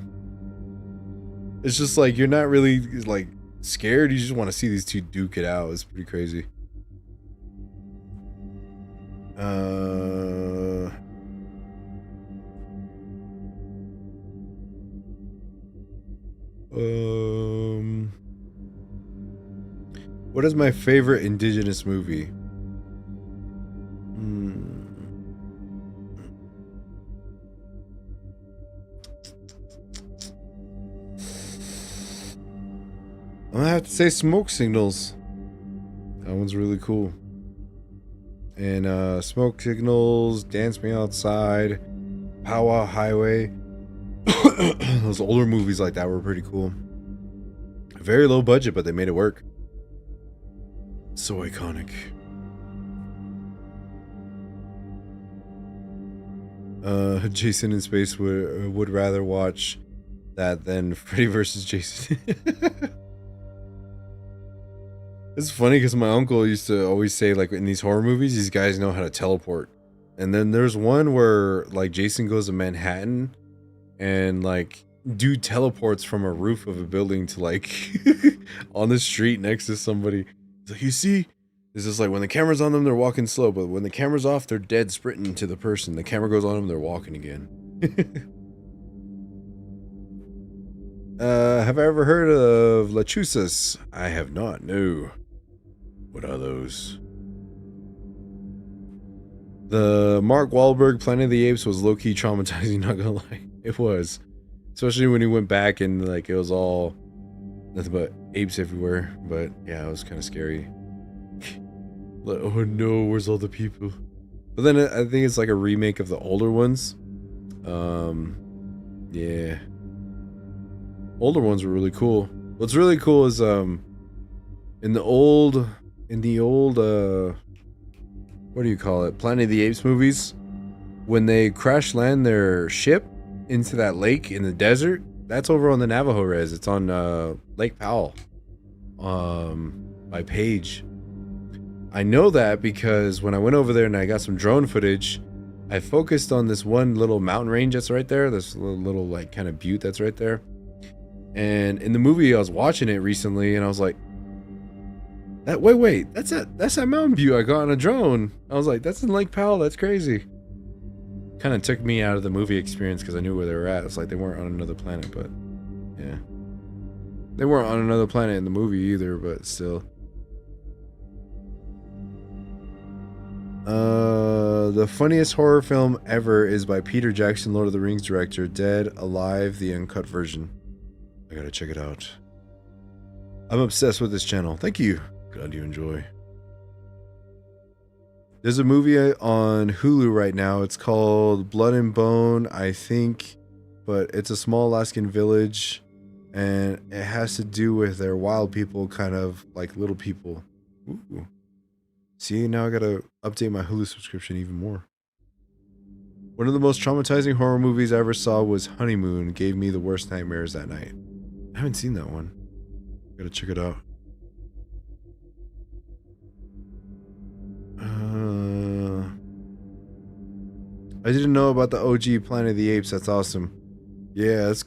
It's just like you're not really like scared. You just want to see these two duke it out. It's pretty crazy. What is my favorite indigenous movie? I'm gonna have to say Smoke Signals. That one's really cool. And Smoke Signals, Dance Me Outside, Powwow Highway. Those older movies like that were pretty cool. Very low budget, but they made it work. So iconic. Jason in Space would rather watch that than Freddy vs. Jason. It's funny because my uncle used to always say, like, in these horror movies, these guys know how to teleport. And then there's one where, like, Jason goes to Manhattan and, like, dude teleports from a roof of a building to, like, on the street next to somebody. He's like, you see? It's just like, when the camera's on them, they're walking slow. But when the camera's off, they're dead sprinting to the person. The camera goes on them, they're walking again. Have I ever heard of lechuzas? I have not, no. What are those? The Mark Wahlberg Planet of the Apes was low-key traumatizing, not gonna lie. It was. Especially when he went back and like it was all nothing but apes everywhere. But yeah, it was kind of scary. Like, oh no, where's all the people? But then I think it's like a remake of the older ones. Yeah. Older ones were really cool. What's really cool is in the old what do you call it? Planet of the Apes movies, when they crash land their ship into that lake in the desert, that's over on the Navajo Res. It's on Lake Powell. By Page. I know that because when I went over there and I got some drone footage, I focused on this one little mountain range that's right there, this little like kind of butte that's right there. And in the movie, I was watching it recently, and I was like, wait, that's that mountain butte I got on a drone. I was like, that's in Lake Powell. That's crazy. Kind of took me out of the movie experience because I knew where they were at. It's like they weren't on another planet, but yeah, they weren't on another planet in the movie either, but still. The funniest horror film ever is by Peter Jackson, Lord of the Rings director, Dead Alive, the uncut version. I gotta check it out. I'm obsessed with this channel. Thank you. Glad you enjoy. There's a movie on Hulu right now. It's called Blood and Bone, I think, but it's a small Alaskan village, and it has to do with their wild people, kind of like little people. Ooh. See, now I gotta update my Hulu subscription even more. One of the most traumatizing horror movies I ever saw was Honeymoon. Gave me the worst nightmares that night. I haven't seen that one. Gotta check it out. I didn't know about the OG Planet of the Apes. That's awesome. Yeah, that's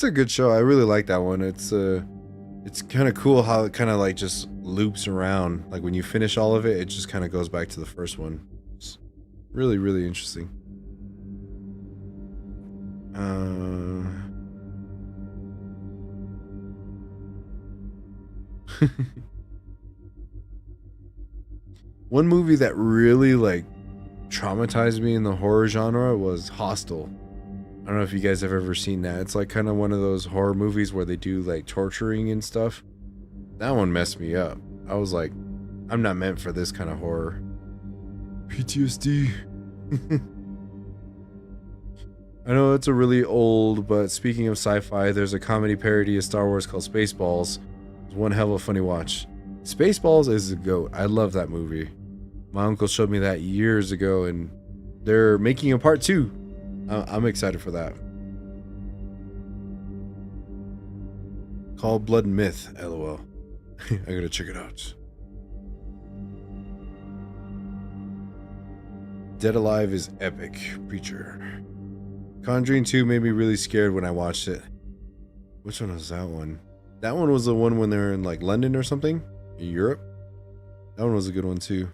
a good show. I really like that one. It's kind of cool how it kind of like just loops around. Like when you finish all of it, it just kind of goes back to the first one. It's really, really interesting. One movie that really like traumatized me in the horror genre was Hostel. I don't know if you guys have ever seen that. It's like kind of one of those horror movies where they do like torturing and stuff. That one messed me up. I was like, I'm not meant for this kind of horror. PTSD. I know it's a really old, but speaking of sci-fi, there's a comedy parody of Star Wars called Spaceballs. It's one hell of a funny watch. Spaceballs is a goat. I love that movie. My uncle showed me that years ago, and they're making a part 2. I'm excited for that. Called Blood and Myth, LOL. I gotta check it out. Dead Alive is epic. Preacher. Conjuring 2 made me really scared when I watched it. Which one was that one? That one was the one when they're in like London or something? In Europe? That one was a good one too.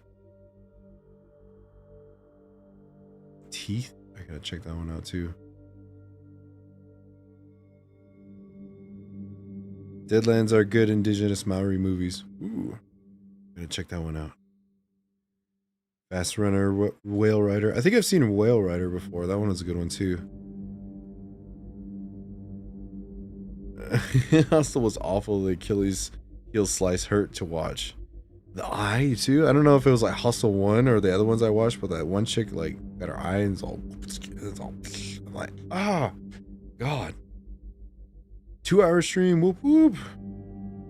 Teeth? I gotta check that one out too. Deadlands are good indigenous Maori movies. Ooh. Gotta check that one out. Fast Runner, Whale Rider. I think I've seen Whale Rider before. That one was a good one too. Hostel was awful. The Achilles heel slice hurt to watch. The eye too. I don't know if it was like Hostel 1 or the other ones I watched, but that one chick like got her eye and it's all I'm like, God. 2-hour stream, whoop whoop.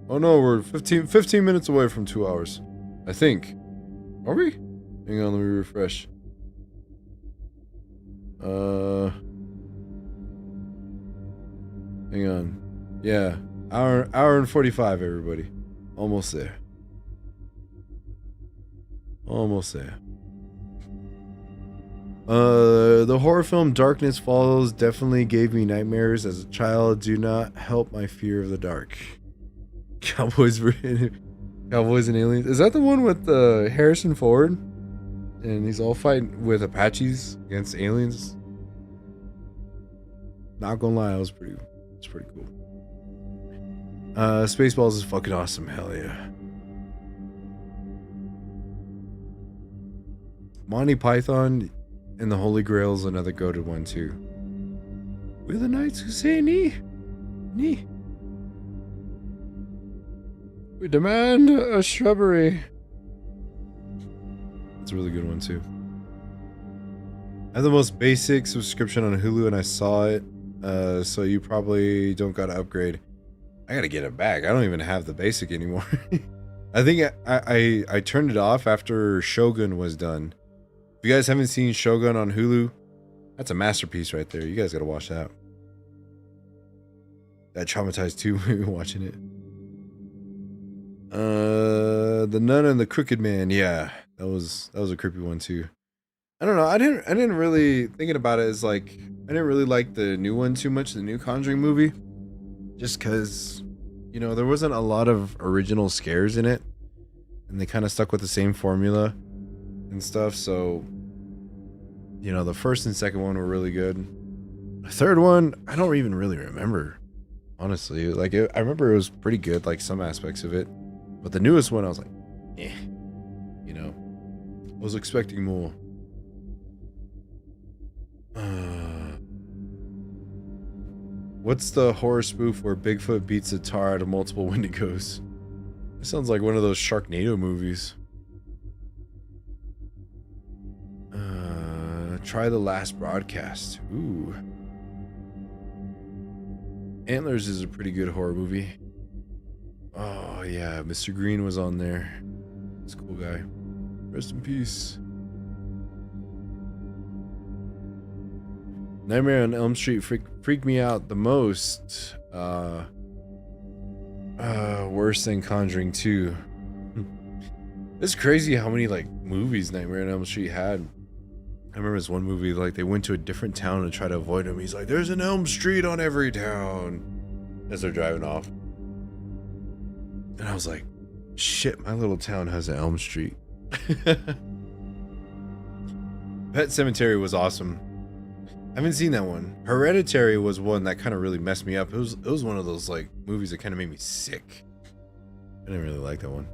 Oh no, we're 15 minutes away from 2 hours. I think. Are we? Hang on, let me refresh. Hang on. Yeah. Hour and 45, everybody. Almost there. Almost there. The horror film Darkness Falls definitely gave me nightmares as a child. Do not help my fear of the dark. Cowboys and Aliens. Is that the one with Harrison Ford? And he's all fighting with Apaches against aliens. Not gonna lie, it's pretty cool. Spaceballs is fucking awesome. Hell yeah. Monty Python and the Holy Grail is another goated one too. We're the knights who say knee. We demand a shrubbery. That's a really good one too. I have the most basic subscription on Hulu and I saw it. So you probably don't gotta upgrade. I gotta get it back. I don't even have the basic anymore. I think I turned it off after Shogun was done. If you guys haven't seen Shogun on Hulu, that's a masterpiece right there. You guys gotta watch that. That traumatized too when we were watching it. The Nun and the Crooked Man. Yeah, that was a creepy one too. I don't know. I didn't really, thinking about it, is like I didn't really like the new one too much, the new Conjuring movie, just because, you know, there wasn't a lot of original scares in it, and they kind of stuck with the same formula and stuff. So, you know, the first and second one were really good. The third one, I don't even really remember, honestly. Like I remember it was pretty good, like some aspects of it, but the newest one I was like, eh, you know, I was expecting more. What's the horror spoof where Bigfoot beats a tar out of multiple Wendigos? It sounds like one of those Sharknado movies. Try the Last Broadcast. Ooh. Antlers is a pretty good horror movie. Oh yeah, Mr. Green was on there. He's a cool guy. Rest in peace. Nightmare on Elm Street freaked me out the most. Worse than Conjuring 2. It's crazy how many like movies Nightmare on Elm Street had. I remember this one movie, like they went to a different town and tried to avoid him. He's like, "There's an Elm Street on every town," as they're driving off. And I was like, "Shit, my little town has an Elm Street." Pet Cemetery was awesome. I haven't seen that one. Hereditary was one that kind of really messed me up. It was one of those like movies that kind of made me sick. I didn't really like that one.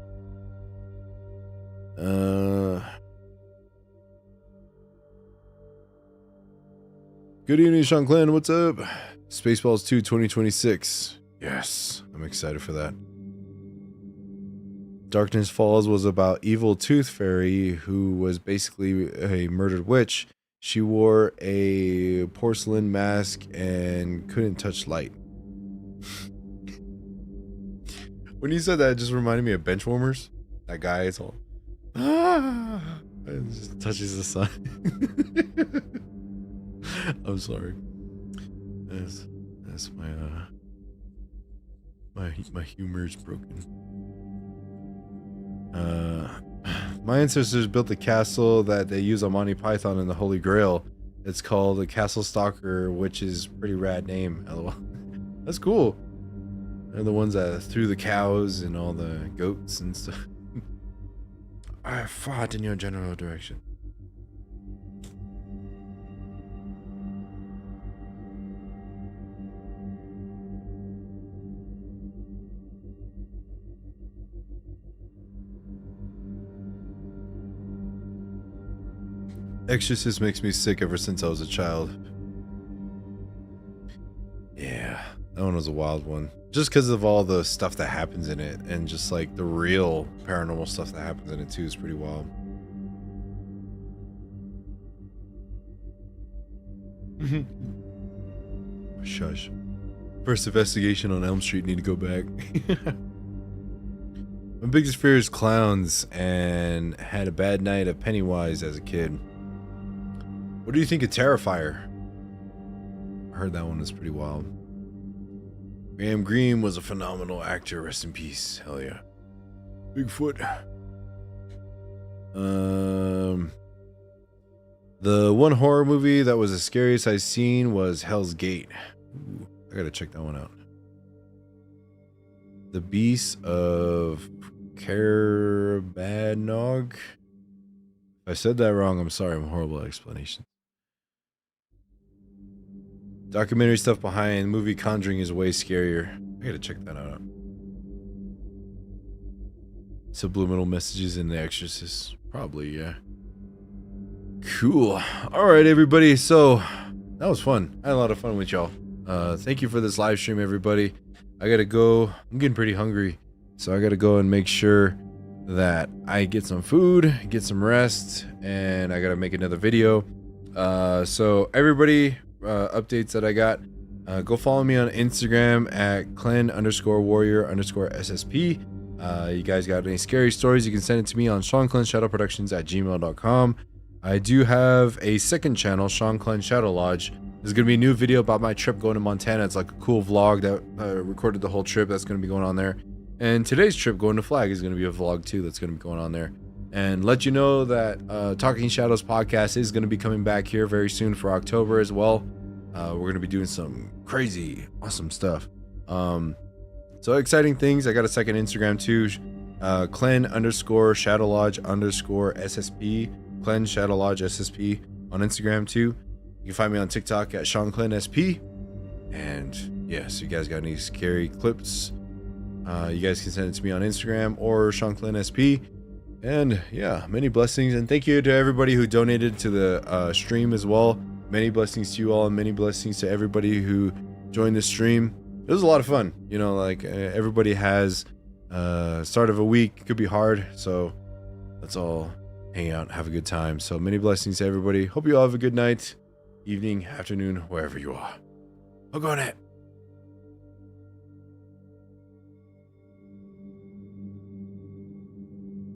Good evening, Shanclen. What's up? Spaceballs 2 2026. Yes, I'm excited for that. Darkness Falls was about evil tooth fairy who was basically a murdered witch. She wore a porcelain mask and couldn't touch light. When you said that, it just reminded me of Benchwarmers. That guy is all, and just touches the sun. I'm sorry. That's my humor's broken. My ancestors built a castle that they use on Monty Python and the Holy Grail. It's called the Castle Stalker, which is a pretty rad name. LOL. That's cool. They're the ones that threw the cows and all the goats and stuff. I fought in your general direction. Exorcist makes me sick ever since I was a child. Yeah, that one was a wild one. Just because of all the stuff that happens in it, and just like the real paranormal stuff that happens in it too is pretty wild. Shush. First investigation on Elm Street, need to go back. My biggest fear is clowns, and had a bad night of Pennywise as a kid. What do you think of Terrifier? I heard that one was pretty wild. Graham Greene was a phenomenal actor. Rest in peace. Hell yeah. Bigfoot. The one horror movie that was the scariest I've seen was Hell's Gate. Ooh, I gotta check that one out. The Beast of Carabadnog. If I said that wrong, I'm sorry. I'm horrible at explanations. Documentary stuff behind movie Conjuring is way scarier. I gotta check that out. Subliminal messages in The Exorcist. Probably, yeah. Cool. Alright, everybody. So, that was fun. I had a lot of fun with y'all. Thank you for this live stream, everybody. I gotta go. I'm getting pretty hungry. So I gotta go and make sure that I get some food, get some rest, and I gotta make another video. So everybody, updates that I got, go follow me on Instagram at Clen_warrior_SSP. You guys got any scary stories, you can send it to me on ShanclenShadowProductions@gmail.com. I do have a second channel, Shanclen Shadow Lodge. There's gonna be a new video about my trip going to Montana. It's like a cool vlog that recorded the whole trip. That's gonna be going on there. And today's trip going to Flag is gonna be a vlog too. That's gonna be going on there. And let you know that Talking Shadows podcast is gonna be coming back here very soon for October as well. We're gonna be doing some crazy, awesome stuff. So exciting things. I got a second Instagram too, Clen_Shadow Lodge_SSP, Clen Shadow Lodge SSP on Instagram too. You can find me on TikTok at ShanclenSP. And yeah, so you guys got any scary clips, you guys can send it to me on Instagram or ShanclenSP. And yeah, many blessings, and thank you to everybody who donated to the stream as well. Many blessings to you all, and many blessings to everybody who joined the stream. It was a lot of fun, you know, like everybody has start of a week, could be hard, so let's all hang out and have a good time. So many blessings to everybody. Hope you all have a good night, evening, afternoon, wherever you are. I'll go on it.